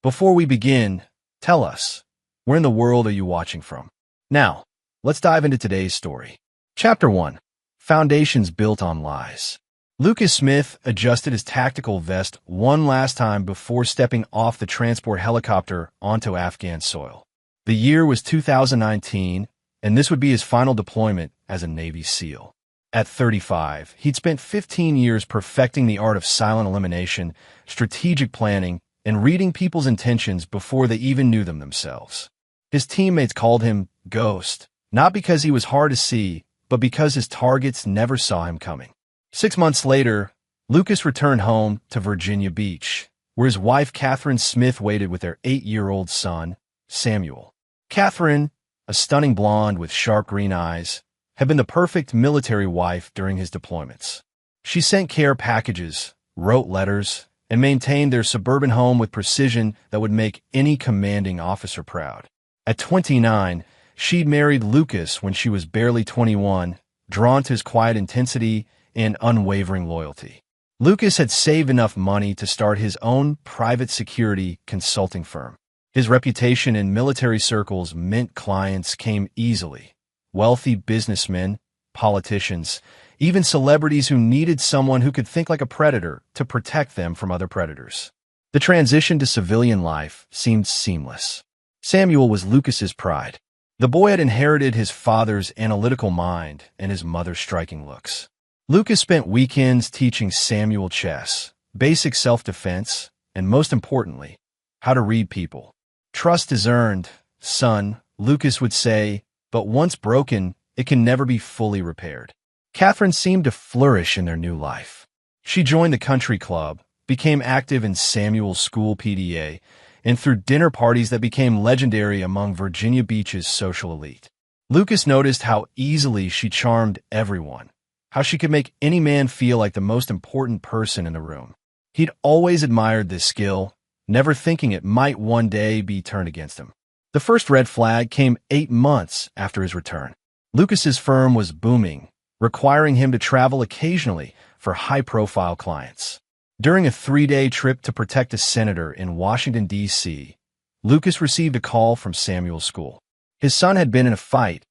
Before we begin, tell us, where in the world are you watching from? Now, let's dive into today's story. Chapter 1. Foundations Built on Lies. Lucas Smith adjusted his tactical vest one last time before stepping off the transport helicopter onto Afghan soil. The year was 2019, and this would be his final deployment as a Navy SEAL. At 35, he'd spent 15 years perfecting the art of silent elimination, strategic planning, and reading people's intentions before they even knew them themselves. His teammates called him Ghost, not because he was hard to see, but because his targets never saw him coming. 6 months later, Lucas returned home to Virginia Beach, where his wife Catherine Smith waited with their 8-year-old son, Samuel. Catherine, a stunning blonde with sharp green eyes, had been the perfect military wife during his deployments. She sent care packages, wrote letters, and maintained their suburban home with precision that would make any commanding officer proud. At 29, she'd married Lucas when she was barely 21, drawn to his quiet intensity and unwavering loyalty. Lucas had saved enough money to start his own private security consulting firm. His reputation in military circles meant clients came easily. Wealthy businessmen, politicians, even celebrities who needed someone who could think like a predator to protect them from other predators. The transition to civilian life seemed seamless. Samuel was Lucas's pride. The boy had inherited his father's analytical mind and his mother's striking looks. Lucas spent weekends teaching Samuel chess, basic self-defense, and most importantly, how to read people. Trust is earned, son, Lucas would say, but once broken, it can never be fully repaired. Catherine seemed to flourish in their new life. She joined the country club, became active in Samuel's school PTA, and threw dinner parties that became legendary among Virginia Beach's social elite. Lucas noticed how easily she charmed everyone, how she could make any man feel like the most important person in the room. He'd always admired this skill, never thinking it might one day be turned against him. The first red flag came 8 months after his return. Lucas's firm was booming, requiring him to travel occasionally for high-profile clients. During a 3-day trip to protect a senator in Washington, D.C., Lucas received a call from Samuel's school. His son had been in a fight,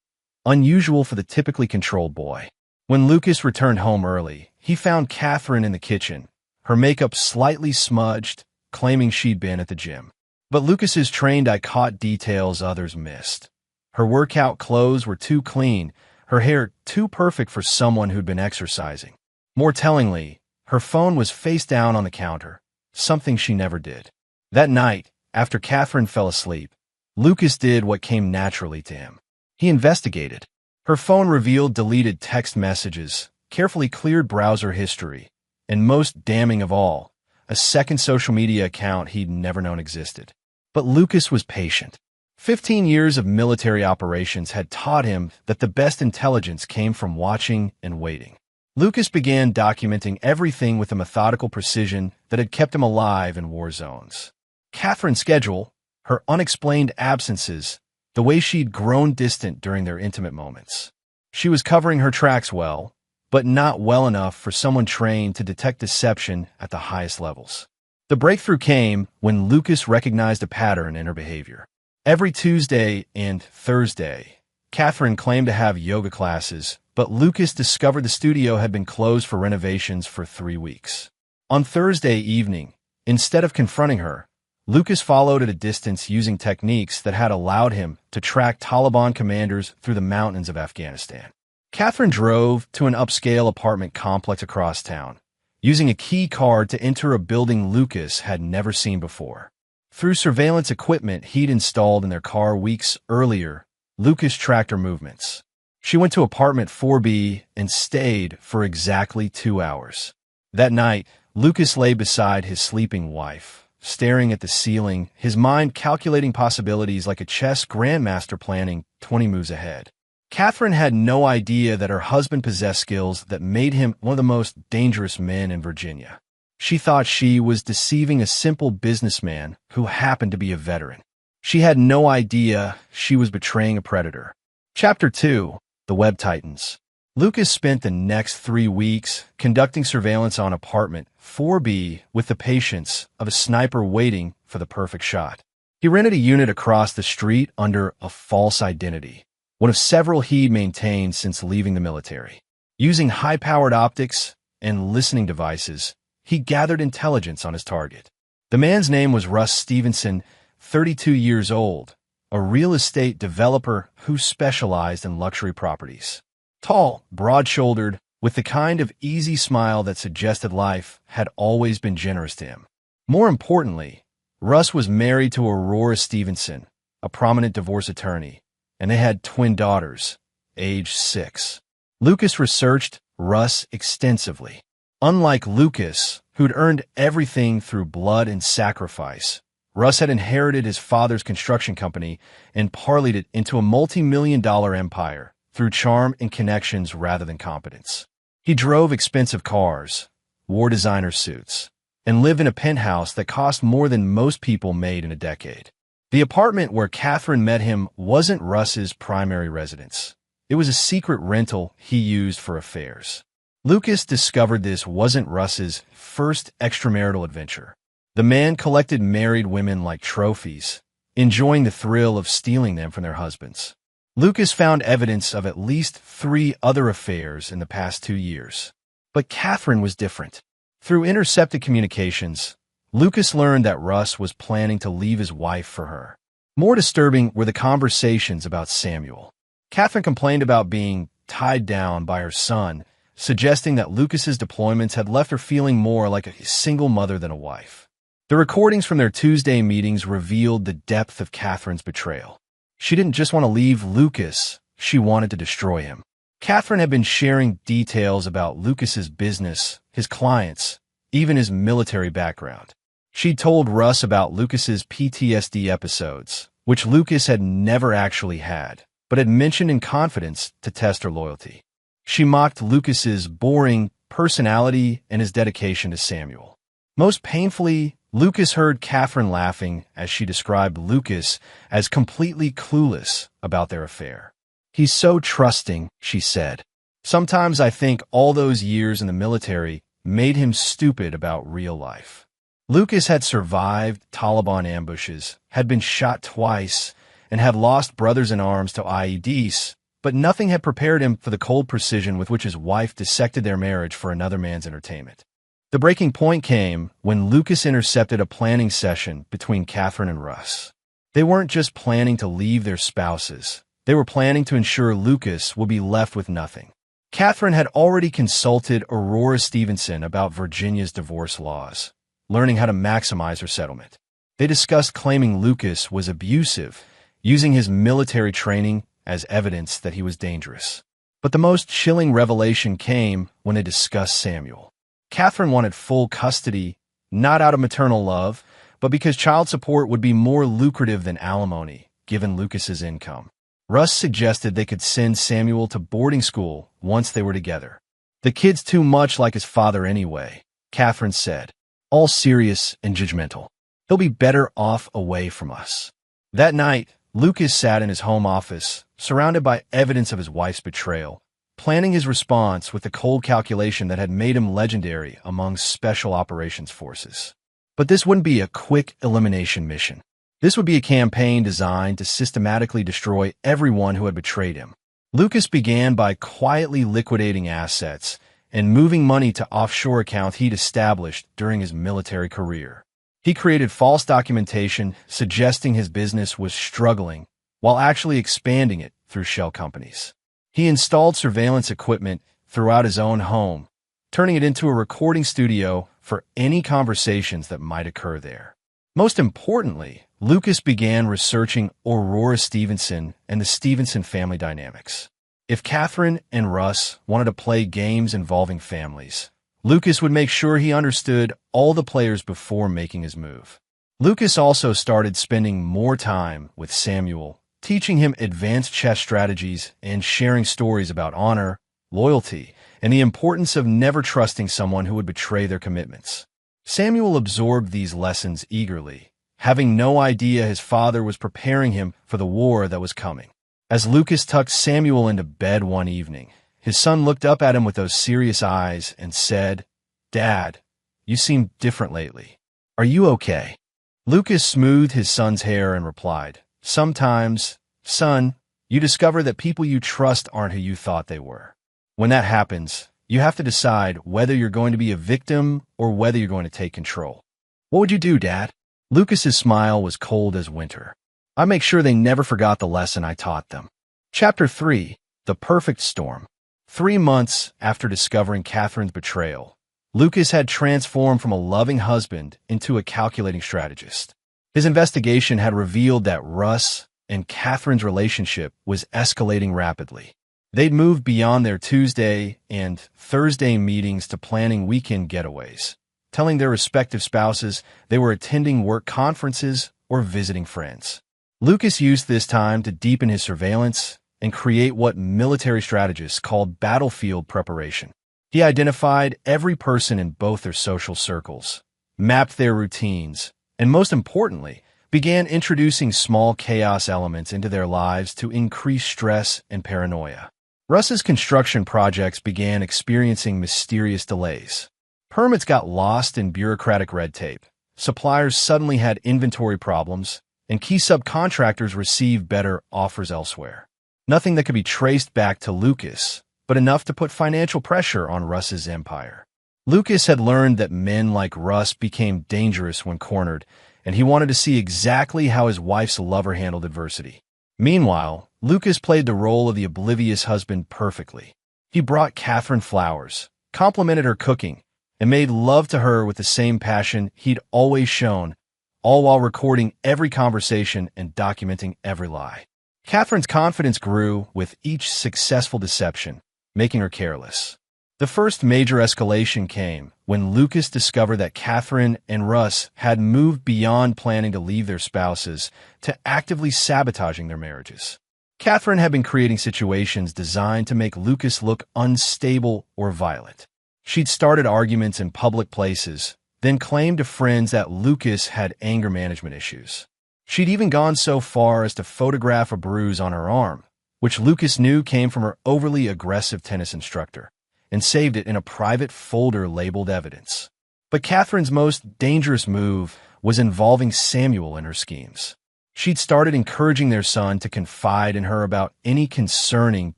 unusual for the typically controlled boy. When Lucas returned home early, he found Catherine in the kitchen, her makeup slightly smudged, claiming she'd been at the gym. But Lucas's trained eye caught details others missed. Her workout clothes were too clean, her hair too perfect for someone who'd been exercising. More tellingly, her phone was face down on the counter, something she never did. That night, after Catherine fell asleep, Lucas did what came naturally to him. He investigated. Her phone revealed deleted text messages, carefully cleared browser history, and most damning of all, a second social media account he'd never known existed. But Lucas was patient. 15 years of military operations had taught him that the best intelligence came from watching and waiting. Lucas began documenting everything with a methodical precision that had kept him alive in war zones. Catherine's schedule, her unexplained absences, the way she'd grown distant during their intimate moments. She was covering her tracks well, but not well enough for someone trained to detect deception at the highest levels. The breakthrough came when Lucas recognized a pattern in her behavior. Every Tuesday and Thursday, Catherine claimed to have yoga classes, but Lucas discovered the studio had been closed for renovations for 3 weeks. On Thursday evening, instead of confronting her, Lucas followed at a distance using techniques that had allowed him to track Taliban commanders through the mountains of Afghanistan. Catherine drove to an upscale apartment complex across town, using a key card to enter a building Lucas had never seen before. Through surveillance equipment he'd installed in their car weeks earlier, Lucas tracked her movements. She went to apartment 4B and stayed for exactly 2 hours. That night, Lucas lay beside his sleeping wife, staring at the ceiling, his mind calculating possibilities like a chess grandmaster planning 20 moves ahead. Catherine had no idea that her husband possessed skills that made him one of the most dangerous men in Virginia. She thought she was deceiving a simple businessman who happened to be a veteran. She had no idea she was betraying a predator. Chapter 2. The Web Titans. Lucas spent the next 3 weeks conducting surveillance on apartment 4B with the patience of a sniper waiting for the perfect shot. He rented a unit across the street under a false identity, one of several he'd maintained since leaving the military. Using high-powered optics and listening devices, he gathered intelligence on his target. The man's name was Russ Stevenson, 32 years old, a real estate developer who specialized in luxury properties. Tall, broad-shouldered, with the kind of easy smile that suggested life had always been generous to him. More importantly, Russ was married to Aurora Stevenson, a prominent divorce attorney, and they had twin daughters, age 6. Lucas researched Russ extensively. Unlike Lucas, who'd earned everything through blood and sacrifice, Russ had inherited his father's construction company and parlayed it into a multi-million-dollar empire through charm and connections rather than competence. He drove expensive cars, wore designer suits, and lived in a penthouse that cost more than most people made in a decade. The apartment where Catherine met him wasn't Russ's primary residence. It was a secret rental he used for affairs. Lucas discovered this wasn't Russ's first extramarital adventure. The man collected married women like trophies, enjoying the thrill of stealing them from their husbands. Lucas found evidence of at least 3 other affairs in the past 2 years. But Catherine was different. Through intercepted communications, Lucas learned that Russ was planning to leave his wife for her. More disturbing were the conversations about Samuel. Catherine complained about being tied down by her son, suggesting that Lucas's deployments had left her feeling more like a single mother than a wife. The recordings from their Tuesday meetings revealed the depth of Catherine's betrayal. She didn't just want to leave Lucas, she wanted to destroy him. Catherine had been sharing details about Lucas's business, his clients, even his military background. She told Russ about Lucas's PTSD episodes, which Lucas had never actually had, but had mentioned in confidence to test her loyalty. She mocked Lucas's boring personality and his dedication to Samuel. Most painfully, Lucas heard Catherine laughing as she described Lucas as completely clueless about their affair. "He's so trusting," she said. "Sometimes I think all those years in the military made him stupid about real life." Lucas had survived Taliban ambushes, had been shot twice, and had lost brothers in arms to IEDs, but nothing had prepared him for the cold precision with which his wife dissected their marriage for another man's entertainment. The breaking point came when Lucas intercepted a planning session between Catherine and Russ. They weren't just planning to leave their spouses. They were planning to ensure Lucas would be left with nothing. Catherine had already consulted Aurora Stevenson about Virginia's divorce laws, learning how to maximize her settlement. They discussed claiming Lucas was abusive, using his military training as evidence that he was dangerous. But the most chilling revelation came when they discussed Samuel. Catherine wanted full custody, not out of maternal love, but because child support would be more lucrative than alimony, given Lucas's income. Russ suggested they could send Samuel to boarding school once they were together. "The kid's too much like his father anyway," Catherine said, all serious and judgmental. "He'll be better off away from us." That night, Lucas sat in his home office, surrounded by evidence of his wife's betrayal, planning his response with the cold calculation that had made him legendary among special operations forces. But this wouldn't be a quick elimination mission. This would be a campaign designed to systematically destroy everyone who had betrayed him. Lucas began by quietly liquidating assets and moving money to offshore accounts he'd established during his military career. He created false documentation suggesting his business was struggling while actually expanding it through shell companies. He installed surveillance equipment throughout his own home, turning it into a recording studio for any conversations that might occur there. Most importantly, Lucas began researching Aurora Stevenson and the Stevenson family dynamics. If Catherine and Russ wanted to play games involving families, Lucas would make sure he understood all the players before making his move. Lucas also started spending more time with Samuel, teaching him advanced chess strategies and sharing stories about honor, loyalty, and the importance of never trusting someone who would betray their commitments. Samuel absorbed these lessons eagerly, having no idea his father was preparing him for the war that was coming. As Lucas tucked Samuel into bed one evening, His son looked up at him with those serious eyes and said, "Dad, you seem different lately. Are you okay?" Lucas smoothed his son's hair and replied, "Sometimes, son, you discover that people you trust aren't who you thought they were. When that happens, you have to decide whether you're going to be a victim or whether you're going to take control." "What would you do, Dad?" Lucas's smile was cold as winter. "I make sure they never forgot the lesson I taught them." Chapter 3. The Perfect Storm. 3 months after discovering Catherine's betrayal, Lucas had transformed from a loving husband into a calculating strategist. His investigation had revealed that Russ and Catherine's relationship was escalating rapidly. They'd moved beyond their Tuesday and Thursday meetings to planning weekend getaways, telling their respective spouses they were attending work conferences or visiting friends. Lucas used this time to deepen his surveillance and create what military strategists called battlefield preparation. He identified every person in both their social circles, mapped their routines, and most importantly, began introducing small chaos elements into their lives to increase stress and paranoia. Russ's construction projects began experiencing mysterious delays. Permits got lost in bureaucratic red tape. Suppliers suddenly had inventory problems, and key subcontractors received better offers elsewhere. Nothing that could be traced back to Lucas, but enough to put financial pressure on Russ's empire. Lucas had learned that men like Russ became dangerous when cornered, and he wanted to see exactly how his wife's lover handled adversity. Meanwhile, Lucas played the role of the oblivious husband perfectly. He brought Catherine flowers, complimented her cooking, and made love to her with the same passion he'd always shown, all while recording every conversation and documenting every lie. Catherine's confidence grew with each successful deception, making her careless. The first major escalation came when Lucas discovered that Catherine and Russ had moved beyond planning to leave their spouses to actively sabotaging their marriages. Catherine had been creating situations designed to make Lucas look unstable or violent. She'd started arguments in public places, then claimed to friends that Lucas had anger management issues. She'd even gone so far as to photograph a bruise on her arm, which Lucas knew came from her overly aggressive tennis instructor, and saved it in a private folder labeled evidence. But Catherine's most dangerous move was involving Samuel in her schemes. She'd started encouraging their son to confide in her about any concerning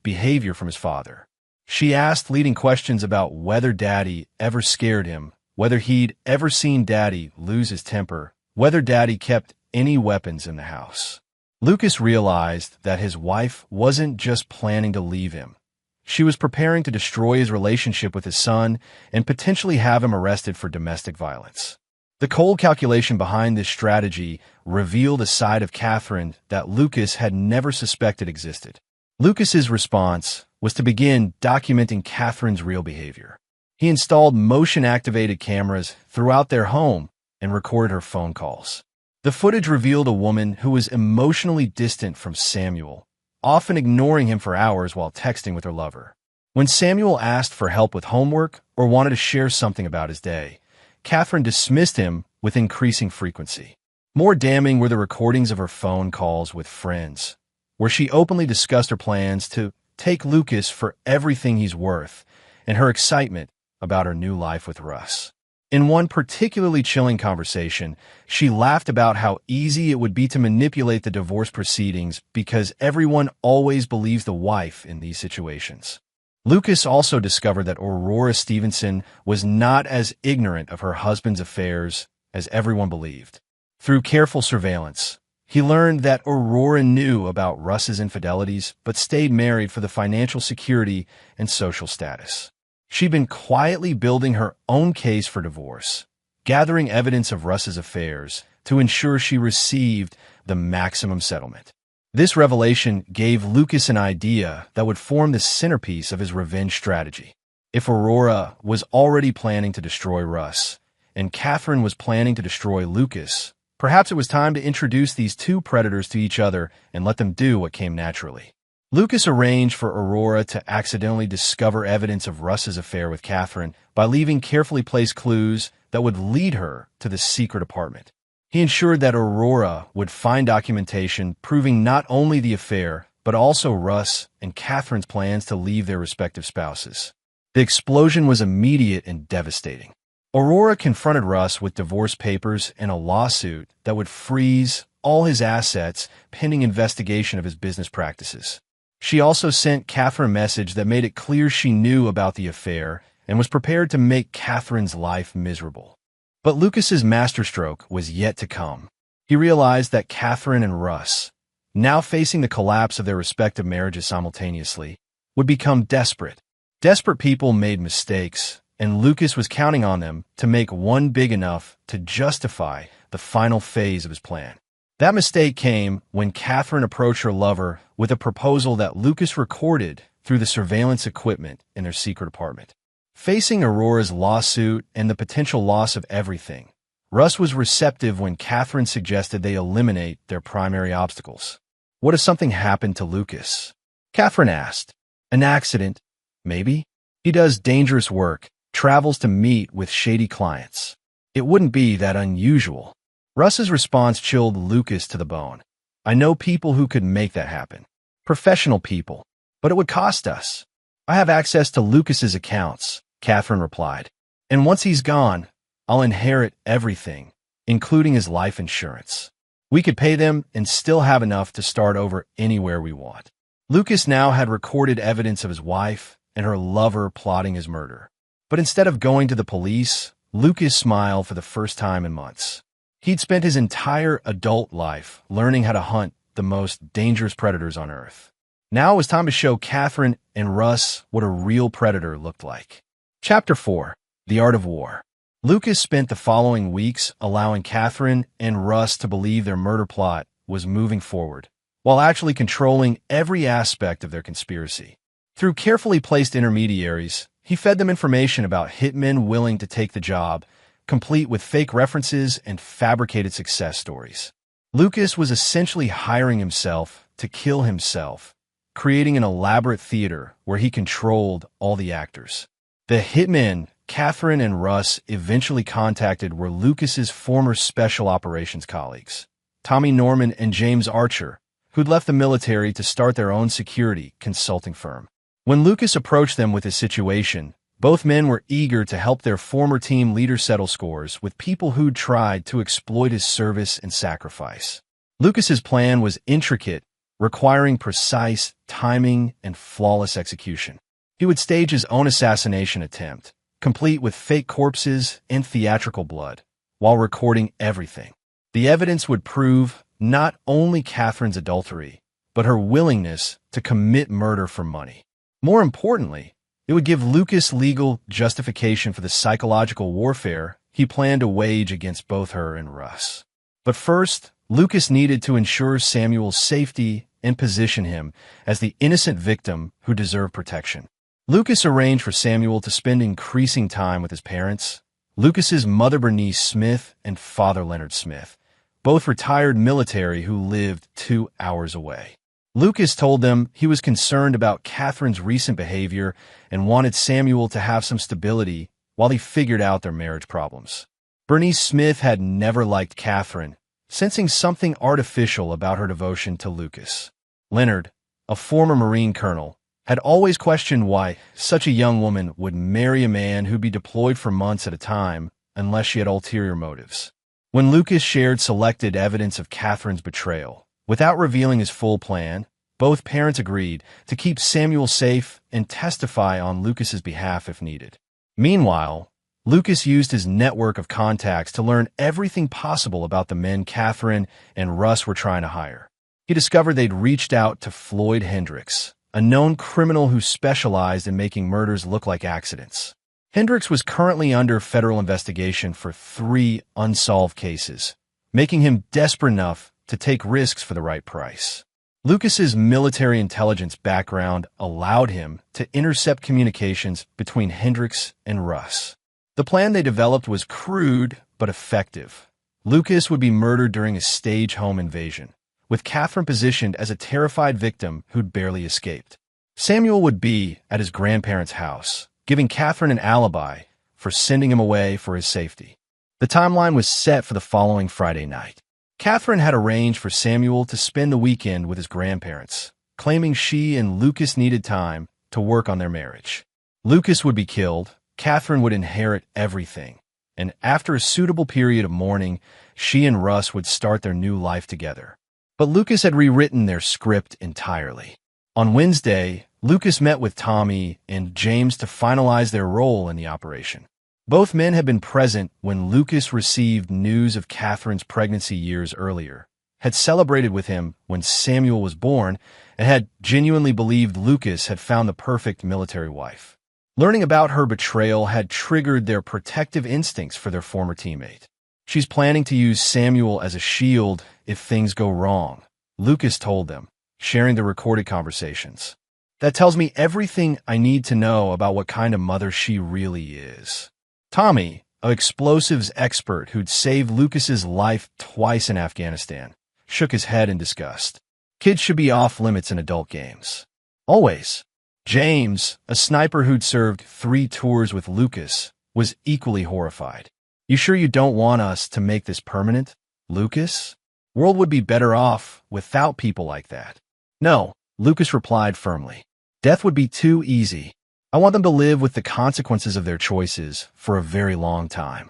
behavior from his father. She asked leading questions about whether Daddy ever scared him, whether he'd ever seen Daddy lose his temper, whether Daddy kept any weapons in the house. Lucas realized that his wife wasn't just planning to leave him. She was preparing to destroy his relationship with his son and potentially have him arrested for domestic violence. The cold calculation behind this strategy revealed a side of Catherine that Lucas had never suspected existed. Lucas's response was to begin documenting Catherine's real behavior. He installed motion-activated cameras throughout their home and recorded her phone calls. The footage revealed a woman who was emotionally distant from Samuel, often ignoring him for hours while texting with her lover. When Samuel asked for help with homework or wanted to share something about his day, Catherine dismissed him with increasing frequency. More damning were the recordings of her phone calls with friends, where she openly discussed her plans to take Lucas for everything he's worth and her excitement about her new life with Russ. In one particularly chilling conversation, she laughed about how easy it would be to manipulate the divorce proceedings because everyone always believes the wife in these situations. Lucas also discovered that Aurora Stevenson was not as ignorant of her husband's affairs as everyone believed. Through careful surveillance, he learned that Aurora knew about Russ's infidelities but stayed married for the financial security and social status. She'd been quietly building her own case for divorce, gathering evidence of Russ's affairs to ensure she received the maximum settlement. This revelation gave Lucas an idea that would form the centerpiece of his revenge strategy. If Aurora was already planning to destroy Russ, and Catherine was planning to destroy Lucas, perhaps it was time to introduce these two predators to each other and let them do what came naturally. Lucas arranged for Aurora to accidentally discover evidence of Russ's affair with Catherine by leaving carefully placed clues that would lead her to the secret apartment. He ensured that Aurora would find documentation proving not only the affair, but also Russ and Catherine's plans to leave their respective spouses. The explosion was immediate and devastating. Aurora confronted Russ with divorce papers and a lawsuit that would freeze all his assets pending investigation of his business practices. She also sent Catherine a message that made it clear she knew about the affair and was prepared to make Catherine's life miserable. But Lucas's masterstroke was yet to come. He realized that Catherine and Russ, now facing the collapse of their respective marriages simultaneously, would become desperate. Desperate people made mistakes, and Lucas was counting on them to make one big enough to justify the final phase of his plan. That mistake came when Catherine approached her lover with a proposal that Lucas recorded through the surveillance equipment in their secret apartment. Facing Aurora's lawsuit and the potential loss of everything, Russ was receptive when Catherine suggested they eliminate their primary obstacles. What if something happened to Lucas? Catherine asked. An accident, maybe? He does dangerous work, travels to meet with shady clients. It wouldn't be that unusual. Russ's response chilled Lucas to the bone. I know people who could make that happen. Professional people. But it would cost us. I have access to Lucas's accounts, Catherine replied. And once he's gone, I'll inherit everything, including his life insurance. We could pay them and still have enough to start over anywhere we want. Lucas now had recorded evidence of his wife and her lover plotting his murder. But instead of going to the police, Lucas smiled for the first time in months. He'd spent his entire adult life learning how to hunt the most dangerous predators on Earth. Now it was time to show Catherine and Russ what a real predator looked like. Chapter 4. The Art of War. Lucas spent the following weeks allowing Catherine and Russ to believe their murder plot was moving forward, while actually controlling every aspect of their conspiracy. Through carefully placed intermediaries, he fed them information about hitmen willing to take the job, complete with fake references and fabricated success stories. Lucas was essentially hiring himself to kill himself, creating an elaborate theater where he controlled all the actors. The hitmen Catherine and Russ eventually contacted were Lucas's former special operations colleagues, Tommy Norman and James Archer, who'd left the military to start their own security consulting firm. When Lucas approached them with his situation, both men were eager to help their former team leader settle scores with people who'd tried to exploit his service and sacrifice. Lucas's plan was intricate, requiring precise timing and flawless execution. He would stage his own assassination attempt, complete with fake corpses and theatrical blood, while recording everything. The evidence would prove not only Catherine's adultery, but her willingness to commit murder for money. More importantly, it would give Lucas legal justification for the psychological warfare he planned to wage against both her and Russ. But first, Lucas needed to ensure Samuel's safety and position him as the innocent victim who deserved protection. Lucas arranged for Samuel to spend increasing time with his parents, Lucas's mother Bernice Smith and father Leonard Smith, both retired military who lived 2 hours away. Lucas told them he was concerned about Catherine's recent behavior and wanted Samuel to have some stability while he figured out their marriage problems. Bernice Smith had never liked Catherine, sensing something artificial about her devotion to Lucas. Leonard, a former Marine colonel, had always questioned why such a young woman would marry a man who'd be deployed for months at a time unless she had ulterior motives. When Lucas shared selected evidence of Catherine's betrayal, without revealing his full plan, both parents agreed to keep Samuel safe and testify on Lucas's behalf if needed. Meanwhile, Lucas used his network of contacts to learn everything possible about the men Catherine and Russ were trying to hire. He discovered they'd reached out to Floyd Hendricks, a known criminal who specialized in making murders look like accidents. Hendricks was currently under federal investigation for 3 unsolved cases, making him desperate enough to take risks for the right price. Lucas's military intelligence background allowed him to intercept communications between Hendricks and Russ. The plan they developed was crude but effective. Lucas would be murdered during a stage home invasion, with Catherine positioned as a terrified victim who'd barely escaped. Samuel would be at his grandparents' house, giving Catherine an alibi for sending him away for his safety. The timeline was set for the following Friday night. Catherine had arranged for Samuel to spend the weekend with his grandparents, claiming she and Lucas needed time to work on their marriage. Lucas would be killed, Catherine would inherit everything, and after a suitable period of mourning, she and Russ would start their new life together. But Lucas had rewritten their script entirely. On Wednesday, Lucas met with Tommy and James to finalize their role in the operation. Both men had been present when Lucas received news of Catherine's pregnancy years earlier, had celebrated with him when Samuel was born, and had genuinely believed Lucas had found the perfect military wife. Learning about her betrayal had triggered their protective instincts for their former teammate. She's planning to use Samuel as a shield if things go wrong, Lucas told them, sharing the recorded conversations. That tells me everything I need to know about what kind of mother she really is. Tommy, an explosives expert who'd saved Lucas's life twice in Afghanistan, shook his head in disgust. Kids should be off limits in adult games. Always. James, a sniper who'd served 3 tours with Lucas, was equally horrified. You sure you don't want us to make this permanent, Lucas? World would be better off without people like that. No, Lucas replied firmly. Death would be too easy. I want them to live with the consequences of their choices for a very long time.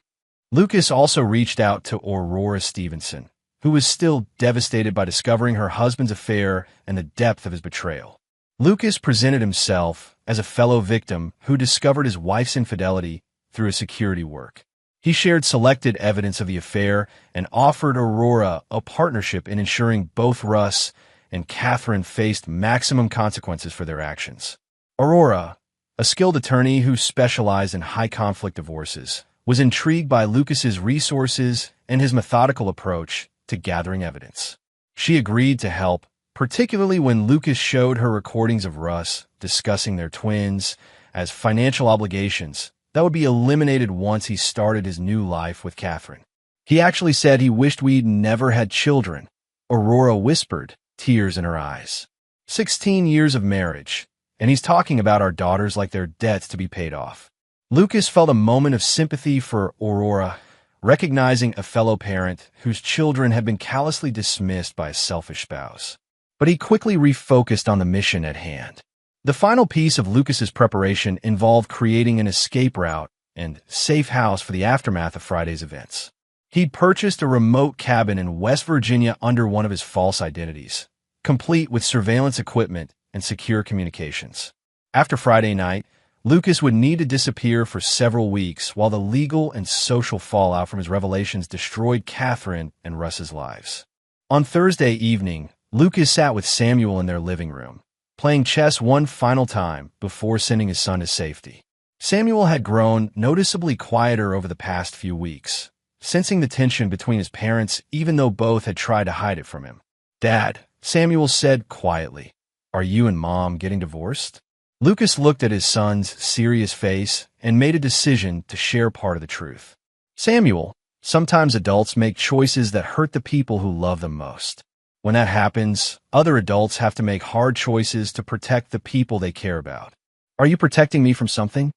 Lucas also reached out to Aurora Stevenson, who was still devastated by discovering her husband's affair and the depth of his betrayal. Lucas presented himself as a fellow victim who discovered his wife's infidelity through his security work. He shared selected evidence of the affair and offered Aurora a partnership in ensuring both Russ and Catherine faced maximum consequences for their actions. Aurora, a skilled attorney who specialized in high-conflict divorces, was intrigued by Lucas's resources and his methodical approach to gathering evidence. She agreed to help, particularly when Lucas showed her recordings of Russ discussing their twins as financial obligations that would be eliminated once he started his new life with Catherine. He actually said he wished we'd never had children, Aurora whispered, tears in her eyes. 16 years of marriage, and he's talking about our daughters like they're debts to be paid off. Lucas felt a moment of sympathy for Aurora, recognizing a fellow parent whose children had been callously dismissed by a selfish spouse. But he quickly refocused on the mission at hand. The final piece of Lucas's preparation involved creating an escape route and safe house for the aftermath of Friday's events. He'd purchased a remote cabin in West Virginia under one of his false identities, complete with surveillance equipment and secure communications. After Friday night, Lucas would need to disappear for several weeks while the legal and social fallout from his revelations destroyed Catherine and Russ's lives. On Thursday evening, Lucas sat with Samuel in their living room, playing chess one final time before sending his son to safety. Samuel had grown noticeably quieter over the past few weeks, sensing the tension between his parents even though both had tried to hide it from him. "Dad," Samuel said quietly, "are you and Mom getting divorced?" Lucas looked at his son's serious face and made a decision to share part of the truth. "Samuel, sometimes adults make choices that hurt the people who love them most. When that happens, other adults have to make hard choices to protect the people they care about. Are you protecting me from something?"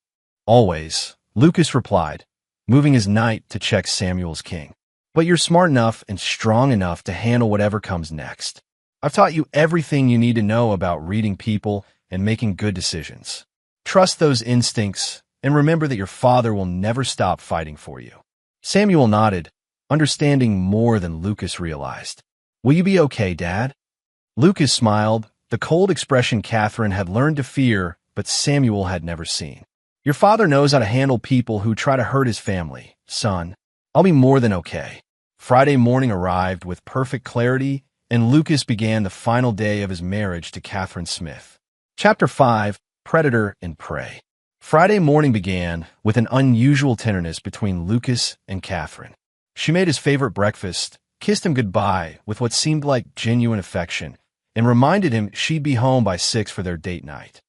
"Always," Lucas replied, moving his knight to check Samuel's king. "But you're smart enough and strong enough to handle whatever comes next. I've taught you everything you need to know about reading people and making good decisions. Trust those instincts and remember that your father will never stop fighting for you." Samuel nodded, understanding more than Lucas realized. "Will you be okay, Dad?" Lucas smiled, the cold expression Catherine had learned to fear but Samuel had never seen. "Your father knows how to handle people who try to hurt his family, son. I'll be more than okay." Friday morning arrived with perfect clarity, and Lucas began the final day of his marriage to Catherine Smith. Chapter 5, Predator and Prey. Friday morning began with an unusual tenderness between Lucas and Catherine. She made his favorite breakfast, kissed him goodbye with what seemed like genuine affection, and reminded him she'd be home by 6 for their date night.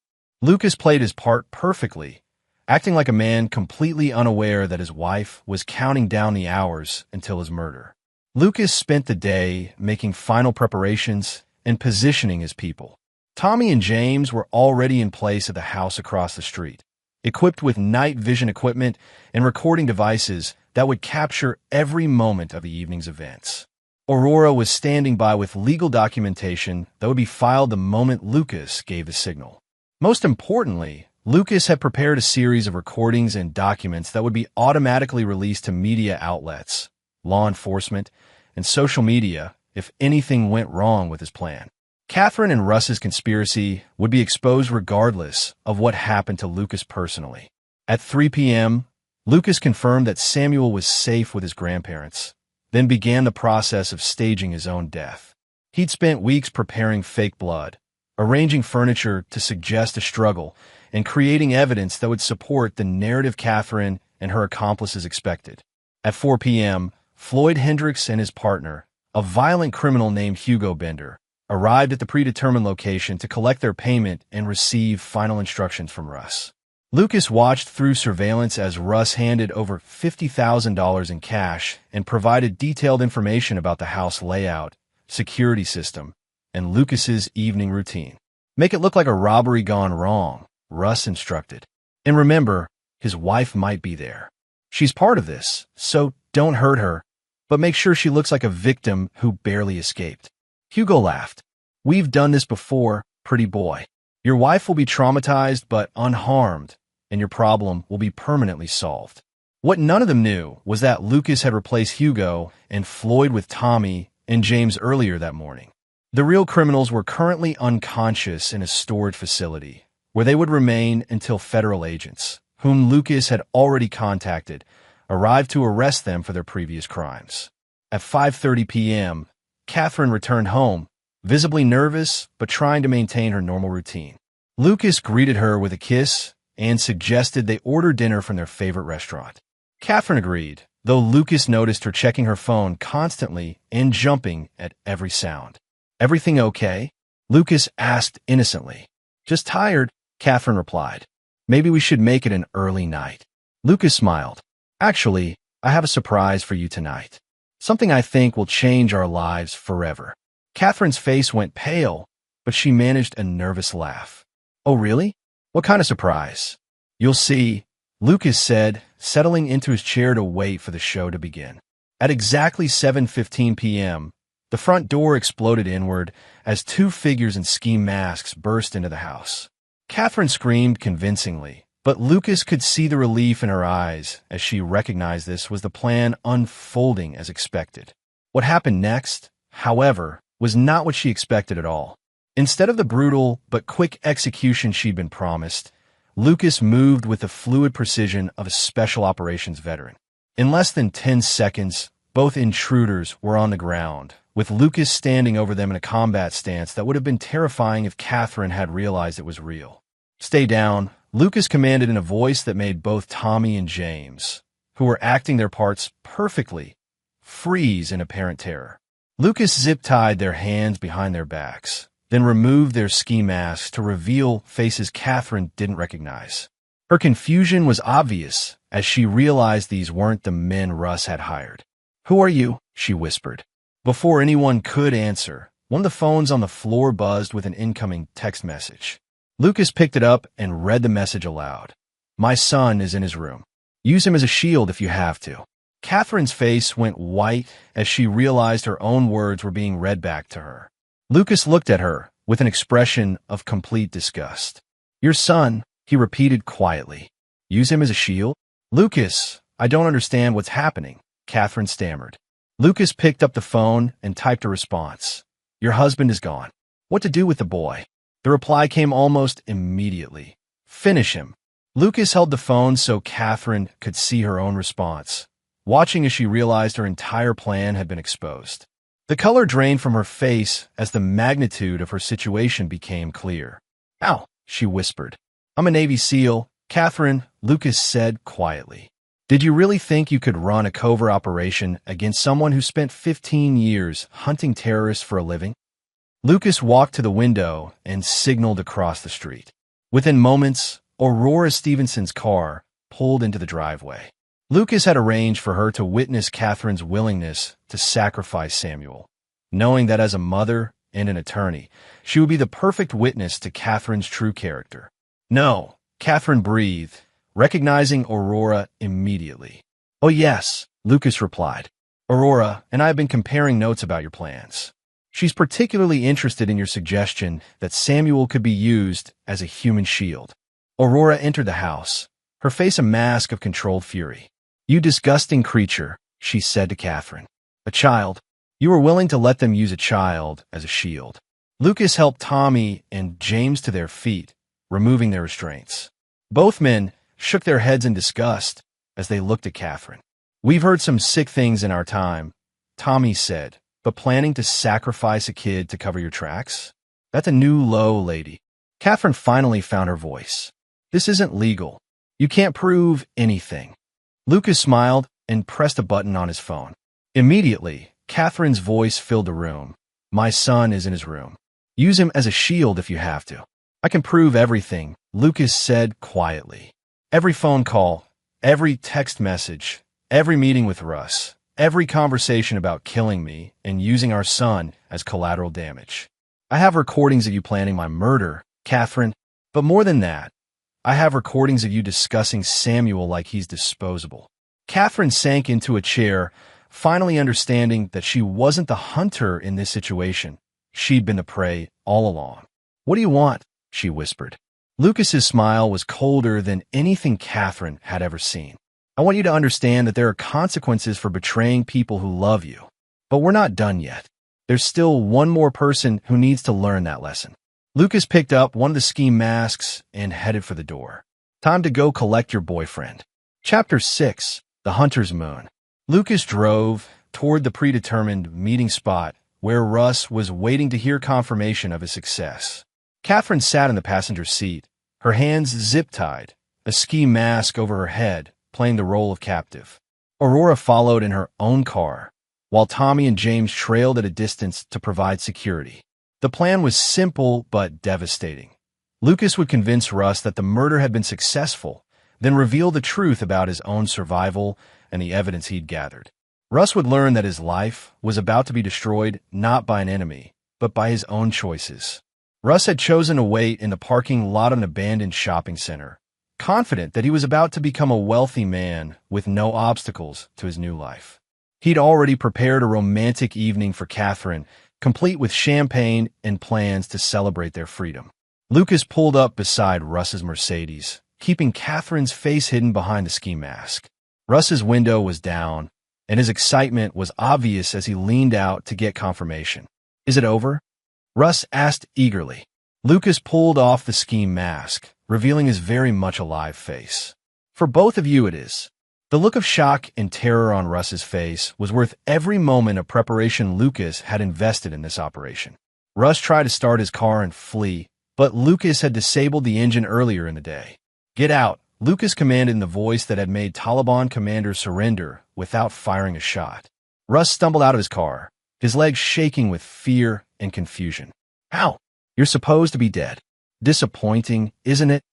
Lucas played his part perfectly, acting like a man completely unaware that his wife was counting down the hours until his murder. Lucas spent the day making final preparations and positioning his people. Tommy and James were already in place at the house across the street, equipped with night vision equipment and recording devices that would capture every moment of the evening's events. Aurora was standing by with legal documentation that would be filed the moment Lucas gave the signal. Most importantly, Lucas had prepared a series of recordings and documents that would be automatically released to media outlets, law enforcement, and social media if anything went wrong with his plan. Catherine and Russ's conspiracy would be exposed regardless of what happened to Lucas personally. At 3 p.m., Lucas confirmed that Samuel was safe with his grandparents, then began the process of staging his own death. He'd spent weeks preparing fake blood, arranging furniture to suggest a struggle, and creating evidence that would support the narrative Catherine and her accomplices expected. At 4 p.m., Floyd Hendricks and his partner, a violent criminal named Hugo Bender, arrived at the predetermined location to collect their payment and receive final instructions from Russ. Lucas watched through surveillance as Russ handed over $50,000 in cash and provided detailed information about the house layout, security system, and Lucas's evening routine. "Make it look like a robbery gone wrong," Russ instructed. "And remember, his wife might be there. She's part of this, so don't hurt her, but make sure she looks like a victim who barely escaped." Hugo laughed. "We've done this before, pretty boy. Your wife will be traumatized but unharmed, and your problem will be permanently solved." What none of them knew was that Lucas had replaced Hugo and Floyd with Tommy and James earlier that morning. The real criminals were currently unconscious in a storage facility, where they would remain until federal agents, whom Lucas had already contacted, arrived to arrest them for their previous crimes. At 5:30 p.m., Catherine returned home, visibly nervous but trying to maintain her normal routine. Lucas greeted her with a kiss and suggested they order dinner from their favorite restaurant. Catherine agreed, though Lucas noticed her checking her phone constantly and jumping at every sound. "Everything okay?" Lucas asked innocently. "Just tired," Catherine replied. "Maybe we should make it an early night." Lucas smiled. "Actually, I have a surprise for you tonight. Something I think will change our lives forever." Catherine's face went pale, but she managed a nervous laugh. "Oh, really? What kind of surprise?" "You'll see," Lucas said, settling into his chair to wait for the show to begin. At exactly 7:15 p.m., the front door exploded inward as two figures in ski masks burst into the house. Catherine screamed convincingly, but Lucas could see the relief in her eyes as she recognized this was the plan unfolding as expected. What happened next, however, was not what she expected at all. Instead of the brutal but quick execution she'd been promised, Lucas moved with the fluid precision of a special operations veteran. In less than 10 seconds, both intruders were on the ground, with Lucas standing over them in a combat stance that would have been terrifying if Catherine had realized it was real. "Stay down," Lucas commanded in a voice that made both Tommy and James, who were acting their parts perfectly, freeze in apparent terror. Lucas zip-tied their hands behind their backs, then removed their ski masks to reveal faces Catherine didn't recognize. Her confusion was obvious as she realized these weren't the men Russ had hired. "Who are you?" she whispered. Before anyone could answer, one of the phones on the floor buzzed with an incoming text message. Lucas picked it up and read the message aloud. "My son is in his room. Use him as a shield if you have to." Catherine's face went white as she realized her own words were being read back to her. Lucas looked at her with an expression of complete disgust. "Your son," he repeated quietly. "Use him as a shield?" "Lucas, I don't understand what's happening," Catherine stammered. Lucas picked up the phone and typed a response. "Your husband is gone. What to do with the boy?" The reply came almost immediately. "Finish him." Lucas held the phone so Catherine could see her own response, watching as she realized her entire plan had been exposed. The color drained from her face as the magnitude of her situation became clear. "Ow," she whispered. "I'm a Navy SEAL," Catherine, Lucas said quietly. "Did you really think you could run a covert operation against someone who spent 15 years hunting terrorists for a living?" Lucas walked to the window and signaled across the street. Within moments, Aurora Stevenson's car pulled into the driveway. Lucas had arranged for her to witness Catherine's willingness to sacrifice Samuel, knowing that as a mother and an attorney, she would be the perfect witness to Catherine's true character. "No," Catherine breathed, recognizing Aurora immediately. "Oh yes," Lucas replied. Aurora and I have been comparing notes about your plans. She's particularly interested in your suggestion that Samuel could be used as a human shield. Aurora entered the house, her face a mask of controlled fury. You disgusting creature, she said to Catherine. A child. You were willing to let them use a child as a shield. Lucas helped Tommy and James to their feet, removing their restraints. Both men shook their heads in disgust as they looked at Catherine. We've heard some sick things in our time, Tommy said, but planning to sacrifice a kid to cover your tracks? That's a new low, lady. Catherine finally found her voice. This isn't legal. You can't prove anything. Lucas smiled and pressed a button on his phone. Immediately, Catherine's voice filled the room. My son is in his room. Use him as a shield if you have to. I can prove everything, Lucas said quietly. Every phone call, every text message, every meeting with Russ, every conversation about killing me and using our son as collateral damage. I have recordings of you planning my murder, Catherine, but more than that, I have recordings of you discussing Samuel like he's disposable. Catherine sank into a chair, finally understanding that she wasn't the hunter in this situation. She'd been the prey all along. What do you want? She whispered. Lucas's smile was colder than anything Catherine had ever seen. I want you to understand that there are consequences for betraying people who love you. But we're not done yet. There's still one more person who needs to learn that lesson. Lucas picked up one of the ski masks and headed for the door. Time to go collect your boyfriend. Chapter 6. The Hunter's Moon. Lucas drove toward the predetermined meeting spot where Russ was waiting to hear confirmation of his success. Catherine sat in the passenger seat, her hands zip-tied, a ski mask over her head, playing the role of captive. Aurora followed in her own car, while Tommy and James trailed at a distance to provide security. The plan was simple but devastating. Lucas would convince Russ that the murder had been successful, then reveal the truth about his own survival and the evidence he'd gathered. Russ would learn that his life was about to be destroyed not by an enemy, but by his own choices. Russ had chosen to wait in the parking lot of an abandoned shopping center, confident that he was about to become a wealthy man with no obstacles to his new life. He'd already prepared a romantic evening for Catherine, complete with champagne and plans to celebrate their freedom. Lucas pulled up beside Russ's Mercedes, keeping Catherine's face hidden behind the ski mask. Russ's window was down, and his excitement was obvious as he leaned out to get confirmation. Is it over? Russ asked eagerly. Lucas pulled off the ski mask, revealing his very much alive face. For both of you it is. The look of shock and terror on Russ's face was worth every moment of preparation Lucas had invested in this operation. Russ tried to start his car and flee, but Lucas had disabled the engine earlier in the day. Get out, Lucas commanded in the voice that had made Taliban commanders surrender without firing a shot. Russ stumbled out of his car, his legs shaking with fear and confusion. How? You're supposed to be dead. Disappointing, isn't it?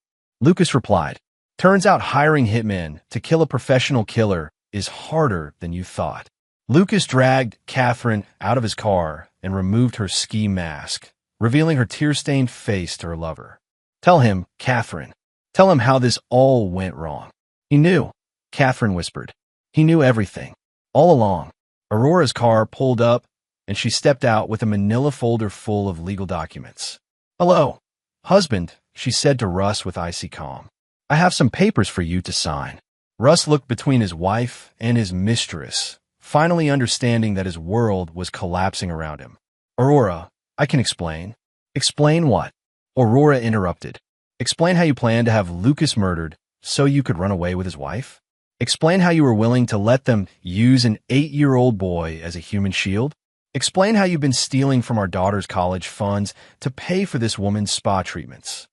Lucas replied. Turns out hiring hitmen to kill a professional killer is harder than you thought. Lucas dragged Catherine out of his car and removed her ski mask, revealing her tear-stained face to her lover. Tell him, Catherine. Tell him how this all went wrong. He knew, Catherine whispered. He knew everything. All along. Aurora's car pulled up, and she stepped out with a manila folder full of legal documents. Hello, husband, she said to Russ with icy calm. I have some papers for you to sign. Russ looked between his wife and his mistress, finally understanding that his world was collapsing around him. Aurora, I can explain. Explain what? Aurora interrupted. Explain how you planned to have Lucas murdered so you could run away with his wife? Explain how you were willing to let them use an 8-year-old boy as a human shield? Explain how you've been stealing from our daughter's college funds to pay for this woman's spa treatments.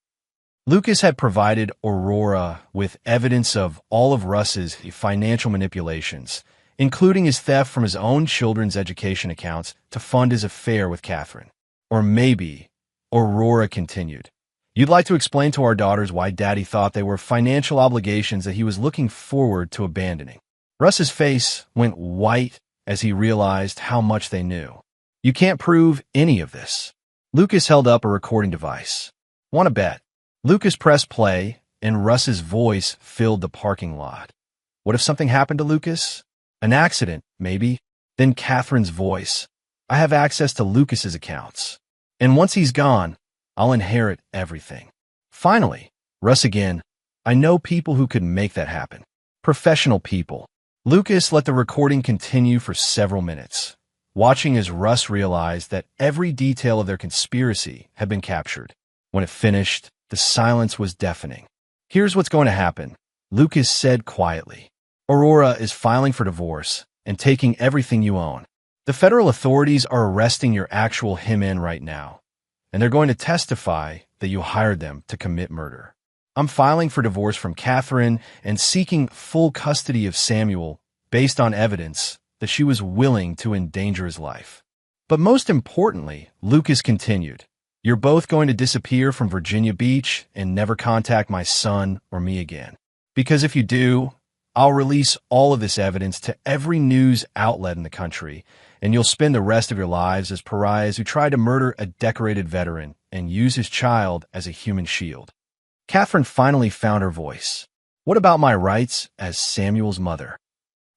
Lucas had provided Aurora with evidence of all of Russ's financial manipulations, including his theft from his own children's education accounts to fund his affair with Catherine. Or maybe, Aurora continued, you'd like to explain to our daughters why Daddy thought they were financial obligations that he was looking forward to abandoning. Russ's face went white as he realized how much they knew. You can't prove any of this. Lucas held up a recording device. Want to bet? Lucas pressed play, and Russ's voice filled the parking lot. What if something happened to Lucas? An accident, maybe. Then Catherine's voice. I have access to Lucas's accounts. And once he's gone, I'll inherit everything. Finally, Russ again. I know people who could make that happen. Professional people. Lucas let the recording continue for several minutes, watching as Russ realized that every detail of their conspiracy had been captured. When it finished, the silence was deafening. Here's what's going to happen, Lucas said quietly. Aurora is filing for divorce and taking everything you own. The federal authorities are arresting your actual him-in right now, and they're going to testify that you hired them to commit murder. I'm filing for divorce from Catherine and seeking full custody of Samuel based on evidence that she was willing to endanger his life. But most importantly, Lucas continued, you're both going to disappear from Virginia Beach and never contact my son or me again. Because if you do, I'll release all of this evidence to every news outlet in the country, and you'll spend the rest of your lives as pariahs who tried to murder a decorated veteran and use his child as a human shield. Catherine finally found her voice. What about my rights as Samuel's mother?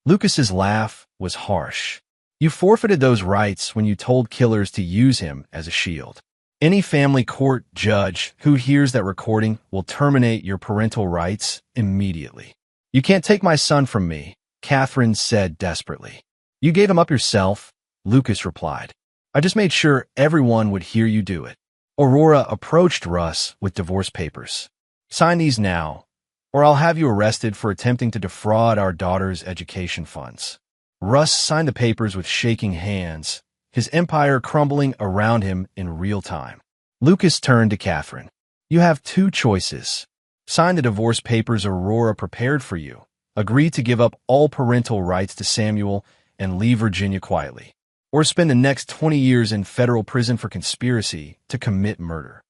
Lucas's laugh was harsh. You forfeited those rights when you told killers to use him as a shield. Any family court judge who hears that recording will terminate your parental rights immediately. You can't take my son from me, Catherine said desperately. You gave him up yourself, Lucas replied. I just made sure everyone would hear you do it. Aurora approached Russ with divorce papers. Sign these now, or I'll have you arrested for attempting to defraud our daughter's education funds. Russ signed the papers with shaking hands, his empire crumbling around him in real time. Lucas turned to Catherine. You have two choices. Sign the divorce papers Aurora prepared for you. Agree to give up all parental rights to Samuel and leave Virginia quietly. Or spend the next 20 years in federal prison for conspiracy to commit murder.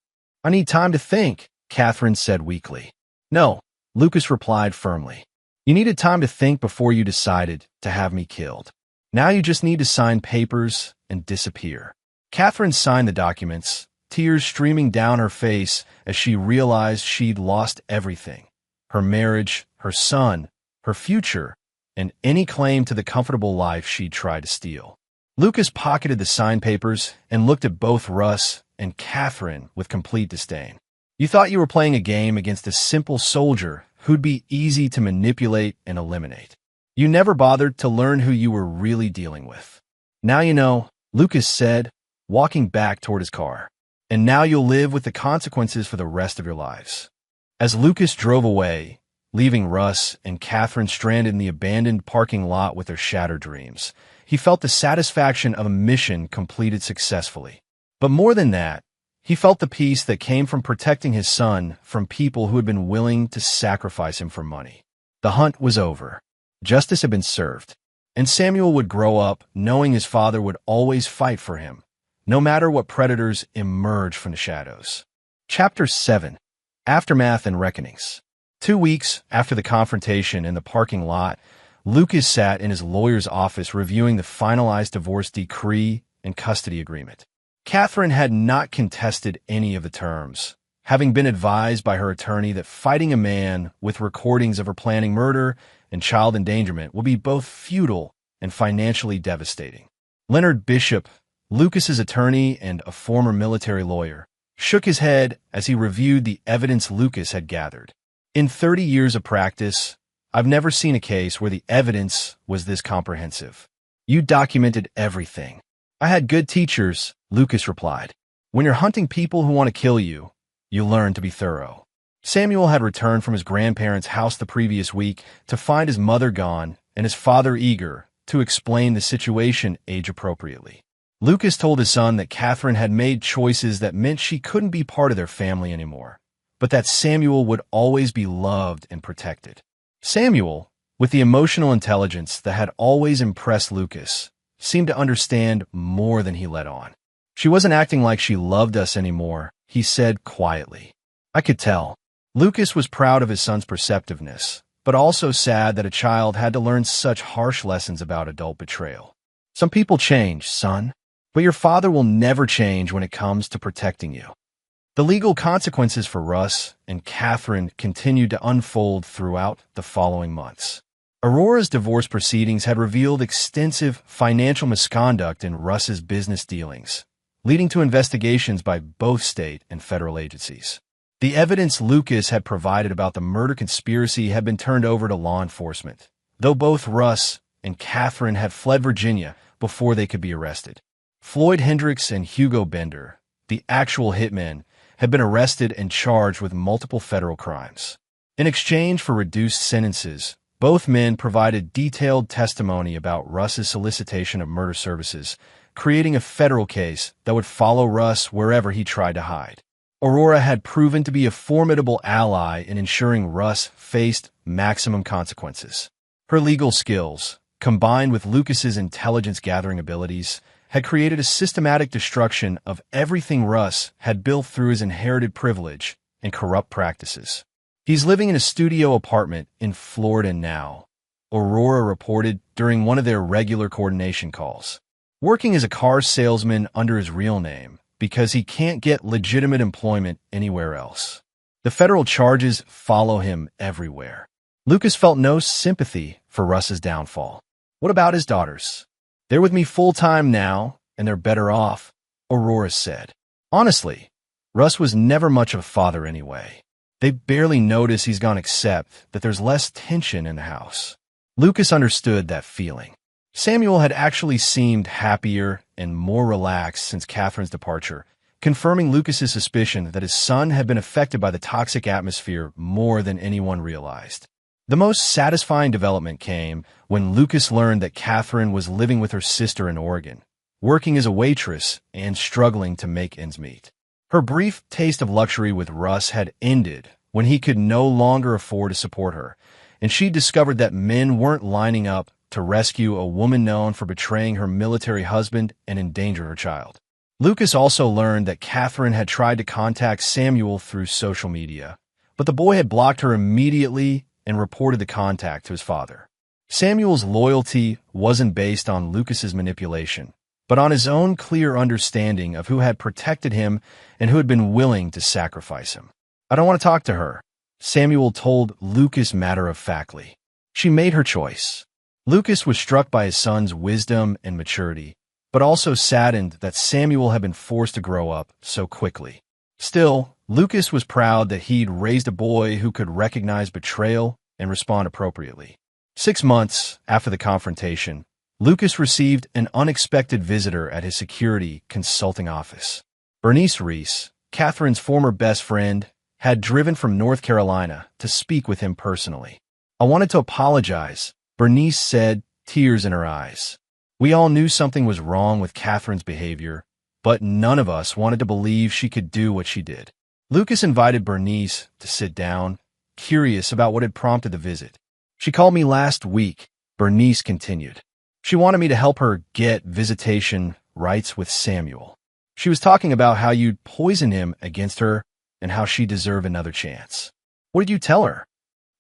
I need time to think, Catherine said weakly. No, Lucas replied firmly. You needed time to think before you decided to have me killed. Now you just need to sign papers and disappear. Catherine signed the documents, tears streaming down her face as she realized she'd lost everything. Her marriage, her son, her future, and any claim to the comfortable life she'd tried to steal. Lucas pocketed the signed papers and looked at both Russ and Catherine with complete disdain. You thought you were playing a game against a simple soldier who'd be easy to manipulate and eliminate. You never bothered to learn who you were really dealing with. Now you know, Lucas said, walking back toward his car. And now you'll live with the consequences for the rest of your lives. As Lucas drove away, leaving Russ and Catherine stranded in the abandoned parking lot with their shattered dreams, he felt the satisfaction of a mission completed successfully. But more than that, he felt the peace that came from protecting his son from people who had been willing to sacrifice him for money. The hunt was over. Justice had been served. And Samuel would grow up knowing his father would always fight for him, no matter what predators emerge from the shadows. Chapter 7. Aftermath and Reckonings. 2 weeks after the confrontation in the parking lot, Lucas sat in his lawyer's office reviewing the finalized divorce decree and custody agreement. Catherine had not contested any of the terms, having been advised by her attorney that fighting a man with recordings of her planning murder and child endangerment will be both futile and financially devastating. Leonard Bishop, Lucas's attorney and a former military lawyer, shook his head as he reviewed the evidence Lucas had gathered. In 30 years of practice, I've never seen a case where the evidence was this comprehensive. You documented everything. I had good teachers, Lucas replied. When you're hunting people who want to kill you, you learn to be thorough. Samuel had returned from his grandparents' house the previous week to find his mother gone and his father eager to explain the situation age-appropriately. Lucas told his son that Catherine had made choices that meant she couldn't be part of their family anymore, but that Samuel would always be loved and protected. Samuel, with the emotional intelligence that had always impressed Lucas, seemed to understand more than he let on. She wasn't acting like she loved us anymore, he said quietly. I could tell. Lucas was proud of his son's perceptiveness, but also sad that a child had to learn such harsh lessons about adult betrayal. Some people change, son, but your father will never change when it comes to protecting you. The legal consequences for Russ and Catherine continued to unfold throughout the following months. Aurora's divorce proceedings had revealed extensive financial misconduct in Russ's business dealings, leading to investigations by both state and federal agencies. The evidence Lucas had provided about the murder conspiracy had been turned over to law enforcement, though both Russ and Catherine had fled Virginia before they could be arrested. Floyd Hendricks and Hugo Bender, the actual hitmen, had been arrested and charged with multiple federal crimes. In exchange for reduced sentences, both men provided detailed testimony about Russ's solicitation of murder services, creating a federal case that would follow Russ wherever he tried to hide. Aurora had proven to be a formidable ally in ensuring Russ faced maximum consequences. Her legal skills, combined with Lucas's intelligence-gathering abilities, had created a systematic destruction of everything Russ had built through his inherited privilege and corrupt practices. He's living in a studio apartment in Florida now, Aurora reported during one of their regular coordination calls, working as a car salesman under his real name because he can't get legitimate employment anywhere else. The federal charges follow him everywhere. Lucas felt no sympathy for Russ's downfall. What about his daughters? They're with me full-time now, and they're better off, Aurora said. Honestly, Russ was never much of a father anyway. They barely notice he's gone except that there's less tension in the house. Lucas understood that feeling. Samuel had actually seemed happier and more relaxed since Catherine's departure, confirming Lucas's suspicion that his son had been affected by the toxic atmosphere more than anyone realized. The most satisfying development came when Lucas learned that Catherine was living with her sister in Oregon, working as a waitress and struggling to make ends meet. Her brief taste of luxury with Russ had ended when he could no longer afford to support her, and she discovered that men weren't lining up to rescue a woman known for betraying her military husband and endanger her child. Lucas also learned that Catherine had tried to contact Samuel through social media, but the boy had blocked her immediately and reported the contact to his father. Samuel's loyalty wasn't based on Lucas's manipulation, but on his own clear understanding of who had protected him and who had been willing to sacrifice him. "I don't want to talk to her," Samuel told Lucas matter-of-factly. She made her choice. Lucas was struck by his son's wisdom and maturity, but also saddened that Samuel had been forced to grow up so quickly. Still, Lucas was proud that he'd raised a boy who could recognize betrayal and respond appropriately. 6 months after the confrontation, Lucas received an unexpected visitor at his security consulting office. Bernice Reese, Catherine's former best friend, had driven from North Carolina to speak with him personally. "I wanted to apologize," Bernice said, tears in her eyes. "We all knew something was wrong with Catherine's behavior, but none of us wanted to believe she could do what she did." Lucas invited Bernice to sit down, curious about what had prompted the visit. "She called me last week," Bernice continued. "She wanted me to help her get visitation rights with Samuel. She was talking about how you'd poison him against her and how she deserved another chance." "What did you tell her?"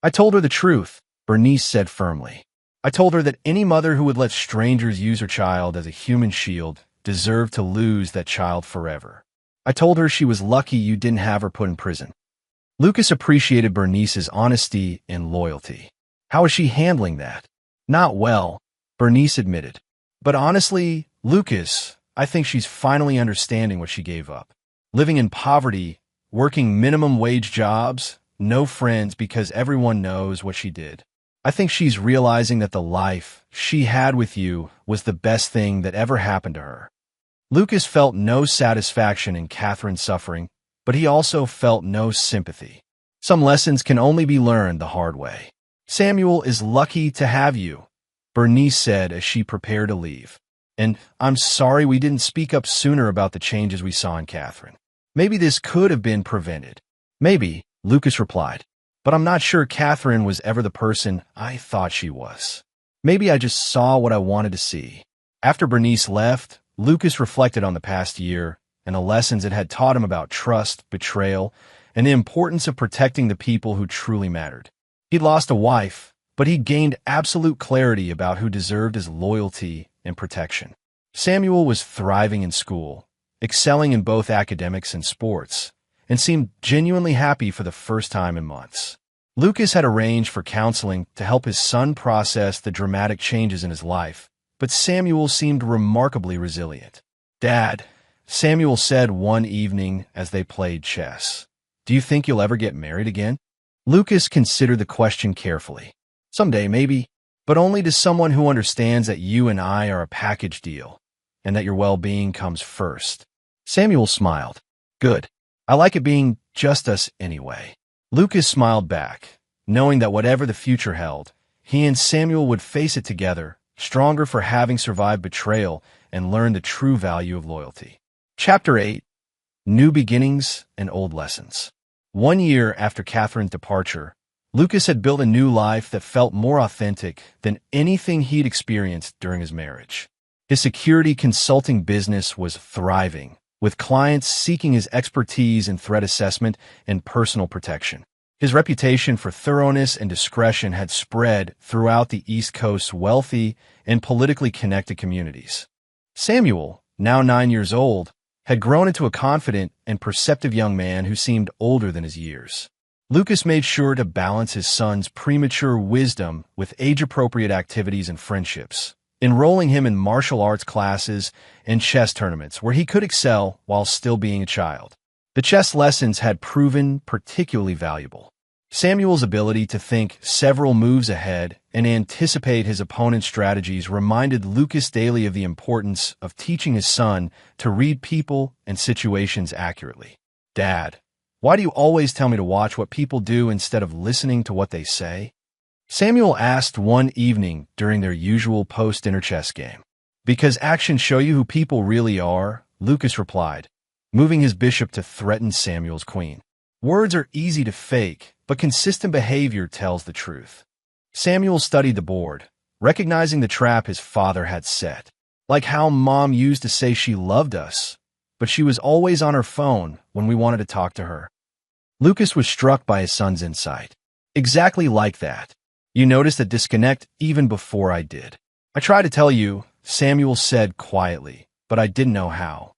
"I told her the truth," Bernice said firmly. "I told her that any mother who would let strangers use her child as a human shield deserved to lose that child forever. I told her she was lucky you didn't have her put in prison." Lucas appreciated Bernice's honesty and loyalty. How was she handling that? "Not well," Bernice admitted. "But honestly, Lucas, I think she's finally understanding what she gave up. Living in poverty, working minimum wage jobs, no friends because everyone knows what she did. I think she's realizing that the life she had with you was the best thing that ever happened to her." Lucas felt no satisfaction in Catherine's suffering, but he also felt no sympathy. Some lessons can only be learned the hard way. "Samuel is lucky to have you," Bernice said as she prepared to leave. "And I'm sorry we didn't speak up sooner about the changes we saw in Catherine. Maybe this could have been prevented." "Maybe," Lucas replied. "But I'm not sure Catherine was ever the person I thought she was. Maybe I just saw what I wanted to see." After Bernice left, Lucas reflected on the past year and the lessons it had taught him about trust, betrayal, and the importance of protecting the people who truly mattered. He'd lost a wife, but he'd gained absolute clarity about who deserved his loyalty and protection. Samuel was thriving in school, excelling in both academics and sports, and seemed genuinely happy for the first time in months. Lucas had arranged for counseling to help his son process the dramatic changes in his life, but Samuel seemed remarkably resilient. "Dad," Samuel said one evening as they played chess, "do you think you'll ever get married again?" Lucas considered the question carefully. "Someday, maybe, but only to someone who understands that you and I are a package deal, and that your well-being comes first." Samuel smiled. "Good. I like it being just us anyway." Lucas smiled back, knowing that whatever the future held, he and Samuel would face it together, stronger for having survived betrayal and learned the true value of loyalty. Chapter 8. New Beginnings and Old Lessons. 1 year after Catherine's departure, Lucas had built a new life that felt more authentic than anything he'd experienced during his marriage. His security consulting business was thriving, with clients seeking his expertise in threat assessment and personal protection. His reputation for thoroughness and discretion had spread throughout the East Coast's wealthy and politically connected communities. Samuel, now 9 years old, had grown into a confident and perceptive young man who seemed older than his years. Lucas made sure to balance his son's premature wisdom with age-appropriate activities and friendships, enrolling him in martial arts classes and chess tournaments where he could excel while still being a child. The chess lessons had proven particularly valuable. Samuel's ability to think several moves ahead and anticipate his opponent's strategies reminded Lucas daily of the importance of teaching his son to read people and situations accurately. "Dad, why do you always tell me to watch what people do instead of listening to what they say?" Samuel asked one evening during their usual post-dinner chess game. "Because actions show you who people really are," Lucas replied, moving his bishop to threaten Samuel's queen. "Words are easy to fake, but consistent behavior tells the truth." Samuel studied the board, recognizing the trap his father had set. Like how Mom used to say she loved us, but she was always on her phone when we wanted to talk to her. Lucas was struck by his son's insight. "Exactly like that. You noticed a disconnect even before I did. I tried to tell you," Samuel said quietly, "but I didn't know how."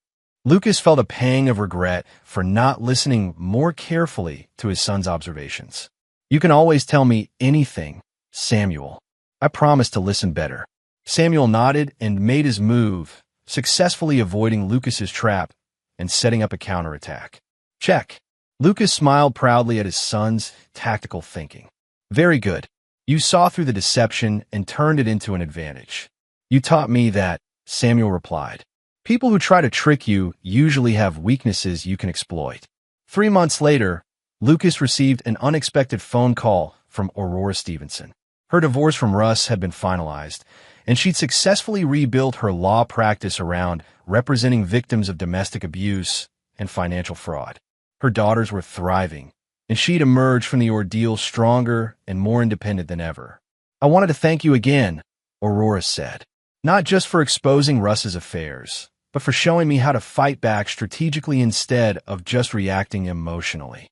Lucas felt a pang of regret for not listening more carefully to his son's observations. "You can always tell me anything, Samuel. I promise to listen better." Samuel nodded and made his move, successfully avoiding Lucas's trap and setting up a counterattack. "Check." Lucas smiled proudly at his son's tactical thinking. "Very good. You saw through the deception and turned it into an advantage." "You taught me that," Samuel replied. "People who try to trick you usually have weaknesses you can exploit." 3 months later, Lucas received an unexpected phone call from Aurora Stevenson. Her divorce from Russ had been finalized, and she'd successfully rebuilt her law practice around representing victims of domestic abuse and financial fraud. Her daughters were thriving, and she'd emerged from the ordeal stronger and more independent than ever. "I wanted to thank you again," Aurora said. "Not just for exposing Russ's affairs, but for showing me how to fight back strategically instead of just reacting emotionally."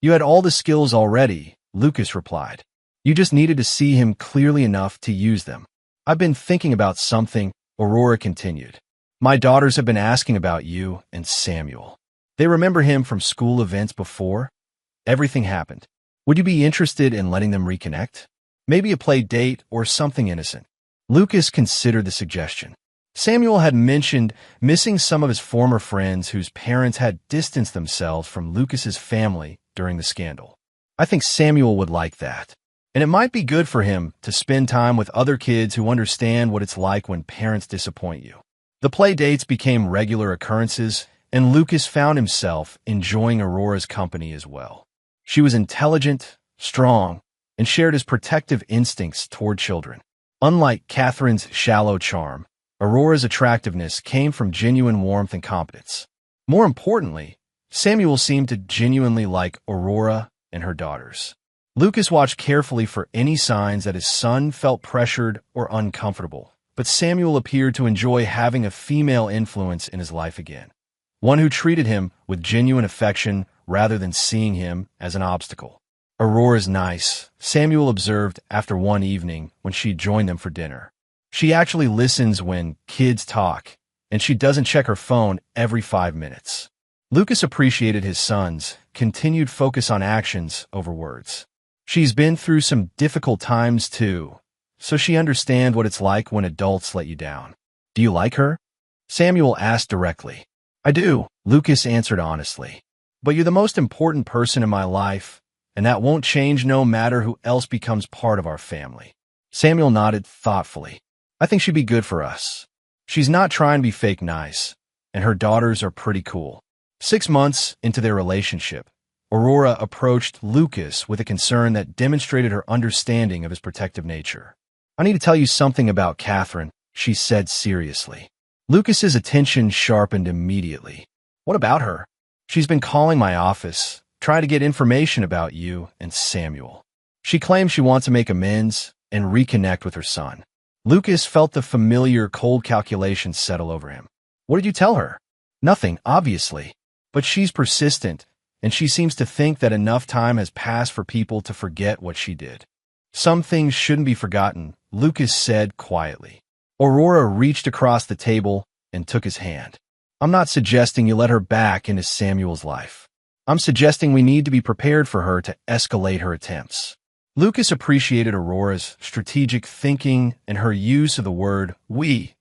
"You had all the skills already," Lucas replied. "You just needed to see him clearly enough to use them." "I've been thinking about something," Aurora continued. "My daughters have been asking about you and Samuel. They remember him from school events before everything happened. Would you be interested in letting them reconnect? Maybe a play date or something innocent." Lucas considered the suggestion. Samuel had mentioned missing some of his former friends whose parents had distanced themselves from Lucas's family during the scandal. "I think Samuel would like that. And it might be good for him to spend time with other kids who understand what it's like when parents disappoint you." The play dates became regular occurrences, and Lucas found himself enjoying Aurora's company as well. She was intelligent, strong, and shared his protective instincts toward children. Unlike Catherine's shallow charm, Aurora's attractiveness came from genuine warmth and competence. More importantly, Samuel seemed to genuinely like Aurora and her daughters. Lucas watched carefully for any signs that his son felt pressured or uncomfortable, but Samuel appeared to enjoy having a female influence in his life again, one who treated him with genuine affection rather than seeing him as an obstacle. "Aurora's nice," Samuel observed after one evening when she joined them for dinner. "She actually listens when kids talk, and she doesn't check her phone every 5 minutes." Lucas appreciated his son's continued focus on actions over words. She's been through some difficult times too, so she understands what it's like when adults let you down. Do you like her? Samuel asked directly. I do, Lucas answered honestly. But you're the most important person in my life, and that won't change no matter who else becomes part of our family. Samuel nodded thoughtfully. I think she'd be good for us. She's not trying to be fake nice, and her daughters are pretty cool. 6 months into their relationship, Aurora approached Lucas with a concern that demonstrated her understanding of his protective nature. I need to tell you something about Catherine, she said seriously. Lucas's attention sharpened immediately. What about her? She's been calling my office, trying to get information about you and Samuel. She claims she wants to make amends and reconnect with her son. Lucas felt the familiar cold calculation settle over him. What did you tell her? Nothing, obviously. But she's persistent, and she seems to think that enough time has passed for people to forget what she did. Some things shouldn't be forgotten, Lucas said quietly. Aurora reached across the table and took his hand. I'm not suggesting you let her back into Samuel's life. I'm suggesting we need to be prepared for her to escalate her attempts. Lucas appreciated Aurora's strategic thinking and her use of the word we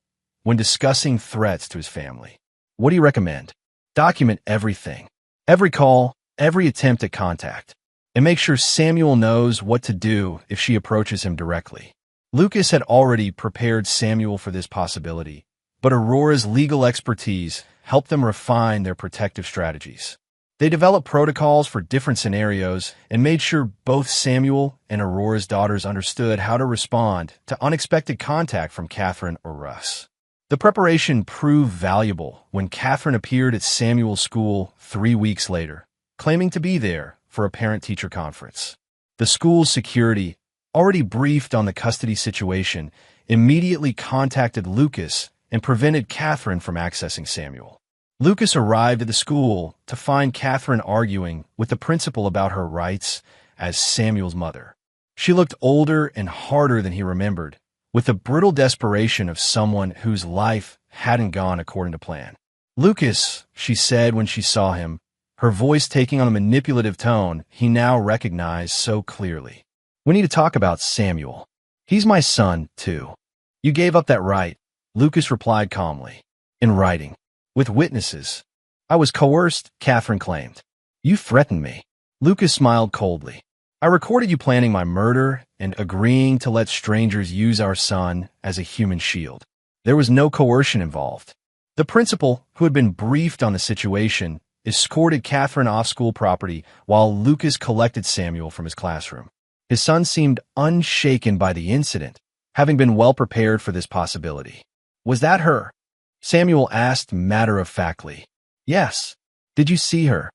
when discussing threats to his family. What do you recommend? Document everything. Every call, every attempt at contact, and make sure Samuel knows what to do if she approaches him directly. Lucas had already prepared Samuel for this possibility, but Aurora's legal expertise helped them refine their protective strategies. They developed protocols for different scenarios and made sure both Samuel and Aurora's daughters understood how to respond to unexpected contact from Catherine or Russ. The preparation proved valuable when Catherine appeared at Samuel's school 3 weeks later, claiming to be there for a parent-teacher conference. The school's security, already briefed on the custody situation, immediately contacted Lucas and prevented Catherine from accessing Samuel. Lucas arrived at the school to find Catherine arguing with the principal about her rights as Samuel's mother. She looked older and harder than he remembered, with the brittle desperation of someone whose life hadn't gone according to plan. Lucas, she said when she saw him, her voice taking on a manipulative tone he now recognized so clearly. We need to talk about Samuel. He's my son, too. You gave up that right, Lucas replied calmly. In writing. With witnesses. I was coerced, Catherine claimed. You threatened me. Lucas smiled coldly. I recorded you planning my murder and agreeing to let strangers use our son as a human shield. There was no coercion involved. The principal, who had been briefed on the situation, escorted Catherine off school property while Lucas collected Samuel from his classroom. His son seemed unshaken by the incident, having been well prepared for this possibility. Was that her? Samuel asked matter-of-factly. Yes. Did you see her?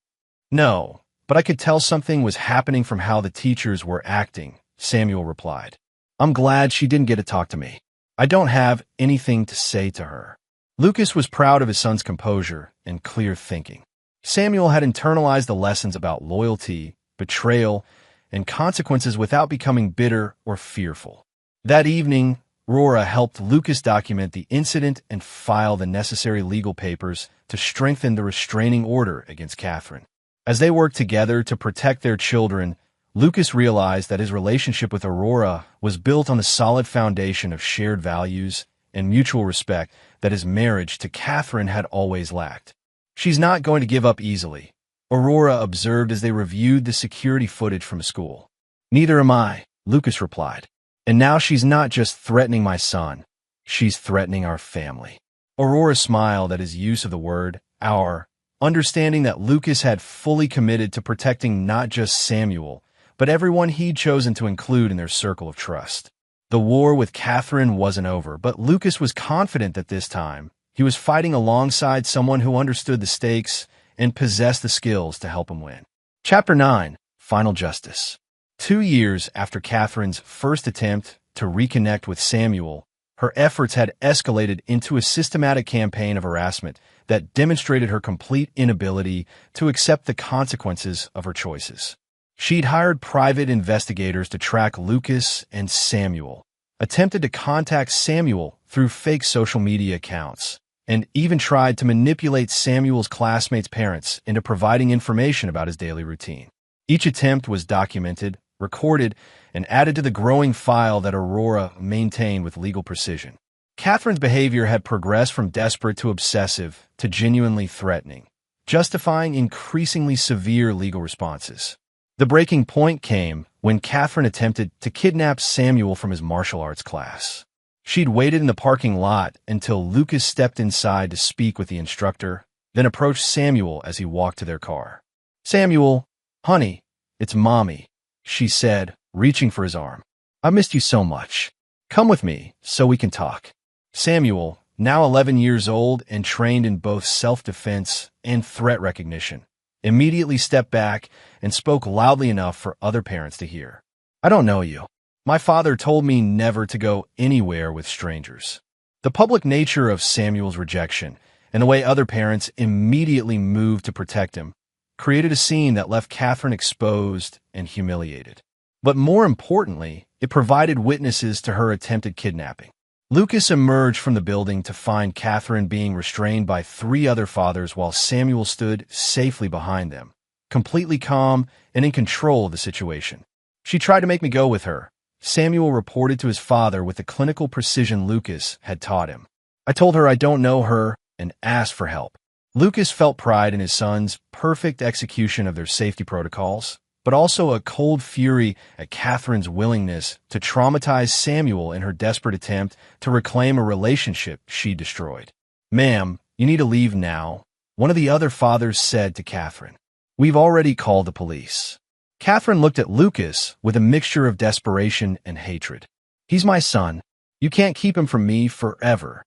No, but I could tell something was happening from how the teachers were acting, Samuel replied. I'm glad she didn't get to talk to me. I don't have anything to say to her. Lucas was proud of his son's composure and clear thinking. Samuel had internalized the lessons about loyalty, betrayal, and consequences without becoming bitter or fearful. That evening, Aurora helped Lucas document the incident and file the necessary legal papers to strengthen the restraining order against Catherine. As they worked together to protect their children, Lucas realized that his relationship with Aurora was built on the solid foundation of shared values and mutual respect that his marriage to Catherine had always lacked. She's not going to give up easily, Aurora observed as they reviewed the security footage from school. Neither am I, Lucas replied. And now she's not just threatening my son, she's threatening our family. Aurora smiled at his use of the word, our, understanding that Lucas had fully committed to protecting not just Samuel, but everyone he'd chosen to include in their circle of trust. The war with Catherine wasn't over, but Lucas was confident that this time, he was fighting alongside someone who understood the stakes and possessed the skills to help him win. Chapter 9, Final Justice. 2 years after Catherine's first attempt to reconnect with Samuel, her efforts had escalated into a systematic campaign of harassment that demonstrated her complete inability to accept the consequences of her choices. She'd hired private investigators to track Lucas and Samuel, attempted to contact Samuel through fake social media accounts, and even tried to manipulate Samuel's classmates' parents into providing information about his daily routine. Each attempt was documented, recorded, and added to the growing file that Aurora maintained with legal precision. Catherine's behavior had progressed from desperate to obsessive to genuinely threatening, justifying increasingly severe legal responses. The breaking point came when Catherine attempted to kidnap Samuel from his martial arts class. She'd waited in the parking lot until Lucas stepped inside to speak with the instructor, then approached Samuel as he walked to their car. "Samuel, honey, it's Mommy," she said, reaching for his arm. "I missed you so much. Come with me so we can talk." Samuel, now 11 years old and trained in both self-defense and threat recognition, immediately stepped back and spoke loudly enough for other parents to hear. "I don't know you. My father told me never to go anywhere with strangers." The public nature of Samuel's rejection and the way other parents immediately moved to protect him created a scene that left Catherine exposed and humiliated. But more importantly, it provided witnesses to her attempted kidnapping. Lucas emerged from the building to find Catherine being restrained by 3 other fathers while Samuel stood safely behind them, completely calm and in control of the situation. "She tried to make me go with her," Samuel reported to his father with the clinical precision Lucas had taught him. "I told her I don't know her and asked for help." Lucas felt pride in his son's perfect execution of their safety protocols, but also a cold fury at Catherine's willingness to traumatize Samuel in her desperate attempt to reclaim a relationship she destroyed. "Ma'am, you need to leave now," one of the other fathers said to Catherine. "We've already called the police." Catherine looked at Lucas with a mixture of desperation and hatred. "He's my son. You can't keep him from me forever."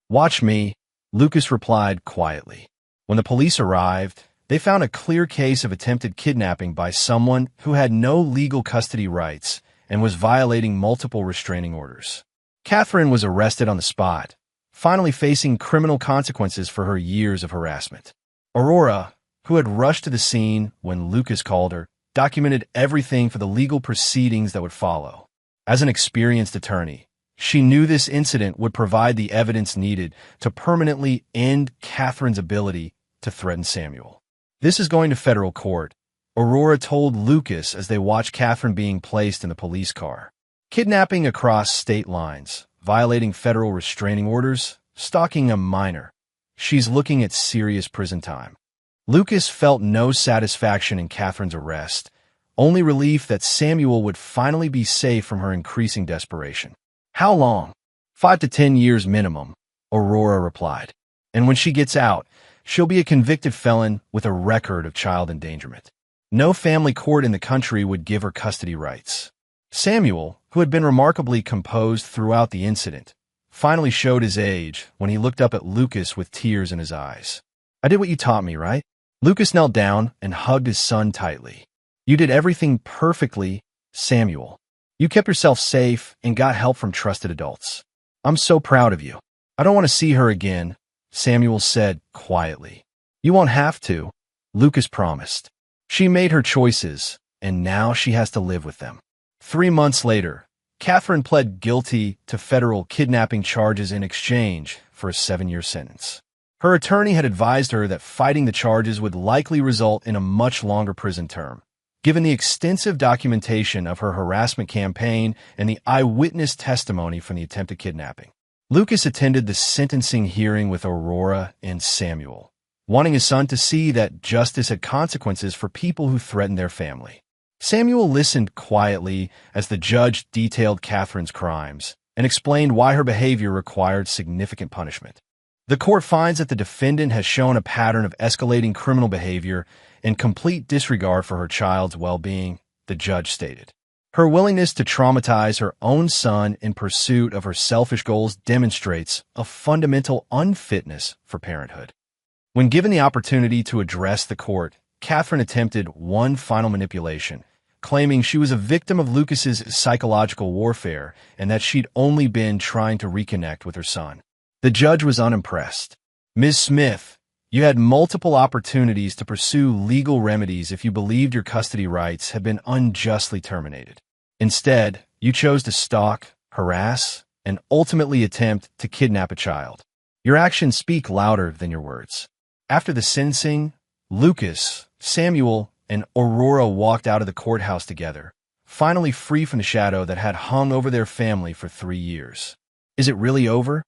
"Watch me," Lucas replied quietly. When the police arrived, they found a clear case of attempted kidnapping by someone who had no legal custody rights and was violating multiple restraining orders. Catherine was arrested on the spot, finally facing criminal consequences for her years of harassment. Aurora, who had rushed to the scene when Lucas called her, documented everything for the legal proceedings that would follow. As an experienced attorney, she knew this incident would provide the evidence needed to permanently end Catherine's ability to threaten Samuel. "This is going to federal court," Aurora told Lucas as they watched Catherine being placed in the police car. "Kidnapping across state lines, violating federal restraining orders, stalking a minor. She's looking at serious prison time." Lucas felt no satisfaction in Catherine's arrest, only relief that Samuel would finally be safe from her increasing desperation. "How long?" 5 to 10 years minimum, Aurora replied. "And when she gets out, she'll be a convicted felon with a record of child endangerment. No family court in the country would give her custody rights." Samuel, who had been remarkably composed throughout the incident, finally showed his age when he looked up at Lucas with tears in his eyes. "I did what you taught me, right?" Lucas knelt down and hugged his son tightly. "You did everything perfectly, Samuel. You kept yourself safe and got help from trusted adults. I'm so proud of you." "I don't want to see her again," Samuel said quietly. "You won't have to," Lucas promised. "She made her choices, and now she has to live with them." 3 months later, Catherine pled guilty to federal kidnapping charges in exchange for a 7-year sentence. Her attorney had advised her that fighting the charges would likely result in a much longer prison term, given the extensive documentation of her harassment campaign and the eyewitness testimony from the attempted kidnapping. Lucas attended the sentencing hearing with Aurora and Samuel, wanting his son to see that justice had consequences for people who threatened their family. Samuel listened quietly as the judge detailed Catherine's crimes and explained why her behavior required significant punishment. "The court finds that the defendant has shown a pattern of escalating criminal behavior and complete disregard for her child's well-being," the judge stated. "Her willingness to traumatize her own son in pursuit of her selfish goals demonstrates a fundamental unfitness for parenthood." When given the opportunity to address the court, Catherine attempted one final manipulation, claiming she was a victim of Lucas's psychological warfare and that she'd only been trying to reconnect with her son. The judge was unimpressed. "Ms. Smith, you had multiple opportunities to pursue legal remedies if you believed your custody rights had been unjustly terminated. Instead, you chose to stalk, harass, and ultimately attempt to kidnap a child. Your actions speak louder than your words." After the sentencing, Lucas, Samuel, and Aurora walked out of the courthouse together, finally free from the shadow that had hung over their family for 3 years. Is it really over?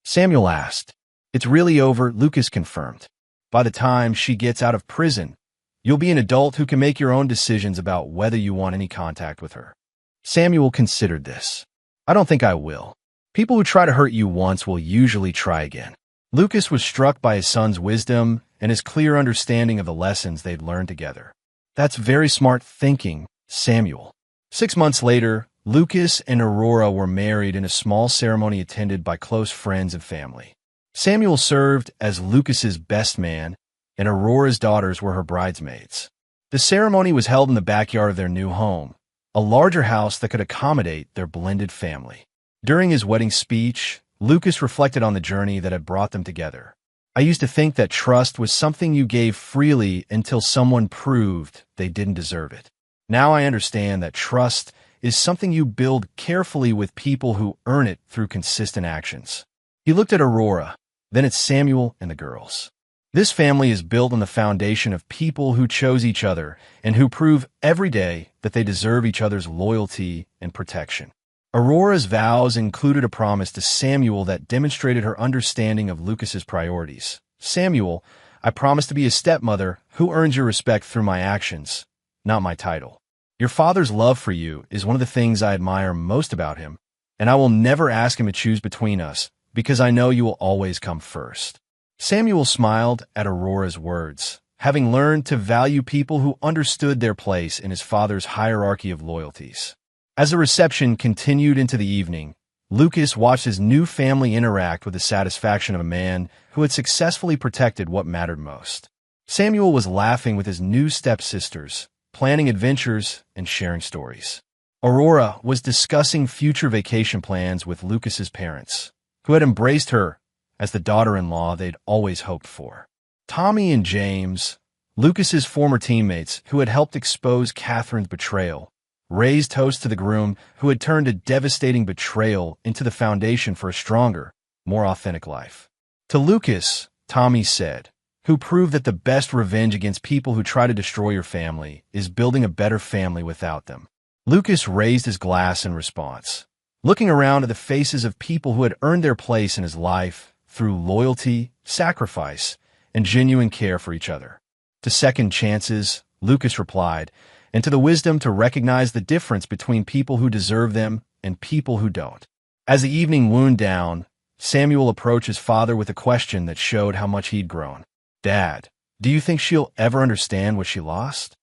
Samuel asked. It's really over, Lucas confirmed. By the time she gets out of prison, you'll be an adult who can make your own decisions about whether you want any contact with her. Samuel considered this. I don't think I will. People who try to hurt you once will usually try again. Lucas was struck by his son's wisdom and his clear understanding of the lessons they'd learned together. That's very smart thinking, Samuel. 6 months later, Lucas and Aurora were married in a small ceremony attended by close friends and family. Samuel served as Lucas's best man, and Aurora's daughters were her bridesmaids. The ceremony was held in the backyard of their new home, a larger house that could accommodate their blended family. During his wedding speech, Lucas reflected on the journey that had brought them together. I used to think that trust was something you gave freely until someone proved they didn't deserve it. Now I understand that trust is something you build carefully with people who earn it through consistent actions. He looked at Aurora, then at Samuel and the girls. This family is built on the foundation of people who chose each other and who prove every day that they deserve each other's loyalty and protection. Aurora's vows included a promise to Samuel that demonstrated her understanding of Lucas's priorities. Samuel, I promise to be a stepmother who earns your respect through my actions, not my title. Your father's love for you is one of the things I admire most about him, and I will never ask him to choose between us because I know you will always come first. Samuel smiled at Aurora's words, having learned to value people who understood their place in his father's hierarchy of loyalties. As the reception continued into the evening, Lucas watched his new family interact with the satisfaction of a man who had successfully protected what mattered most. Samuel was laughing with his new stepsisters, planning adventures and sharing stories. Aurora was discussing future vacation plans with Lucas's parents, who had embraced her as the daughter-in-law they'd always hoped for. Tommy and James, Lucas's former teammates who had helped expose Catherine's betrayal, raised toast to the groom who had turned a devastating betrayal into the foundation for a stronger, more authentic life. To Lucas, Tommy said, who proved that the best revenge against people who try to destroy your family is building a better family without them. Lucas raised his glass in response, looking around at the faces of people who had earned their place in his life through loyalty, sacrifice, and genuine care for each other. To second chances, Lucas replied, and to the wisdom to recognize the difference between people who deserve them and people who don't. As the evening wound down, Samuel approached his father with a question that showed how much he'd grown. Dad, do you think she'll ever understand what she lost?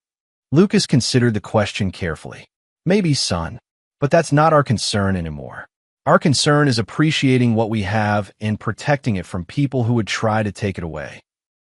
Lucas considered the question carefully. Maybe, son, but that's not our concern anymore. Our concern is appreciating what we have and protecting it from people who would try to take it away.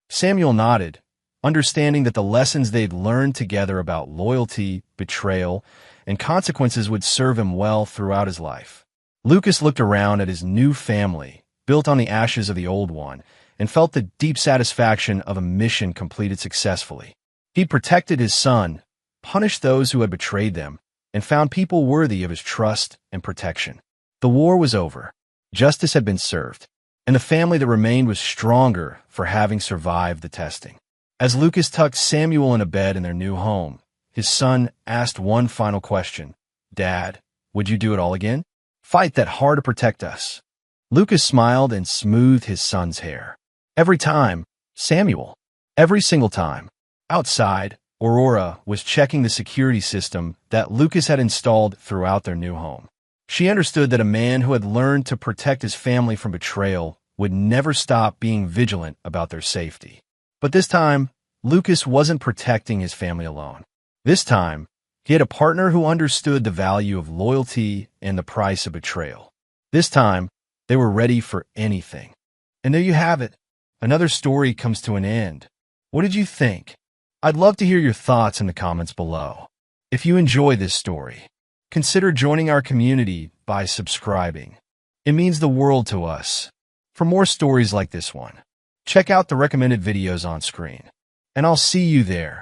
Samuel nodded, understanding that the lessons they'd learned together about loyalty, betrayal, and consequences would serve him well throughout his life. Lucas looked around at his new family, built on the ashes of the old one, and felt the deep satisfaction of a mission completed successfully. He'd protected his son, punished those who had betrayed them, and found people worthy of his trust and protection. The war was over. Justice had been served, and the family that remained was stronger for having survived the testing. As Lucas tucked Samuel in a bed in their new home, his son asked one final question. Dad, would you do it all again? Fight that hard to protect us? Lucas smiled and smoothed his son's hair. Every time, Samuel. Every single time. Outside, Aurora was checking the security system that Lucas had installed throughout their new home. She understood that a man who had learned to protect his family from betrayal would never stop being vigilant about their safety. But this time, Lucas wasn't protecting his family alone. This time, he had a partner who understood the value of loyalty and the price of betrayal. This time, they were ready for anything. And there you have it. Another story comes to an end. What did you think? I'd love to hear your thoughts in the comments below. If you enjoy this story, consider joining our community by subscribing. It means the world to us. For more stories like this one, check out the recommended videos on screen, and I'll see you there.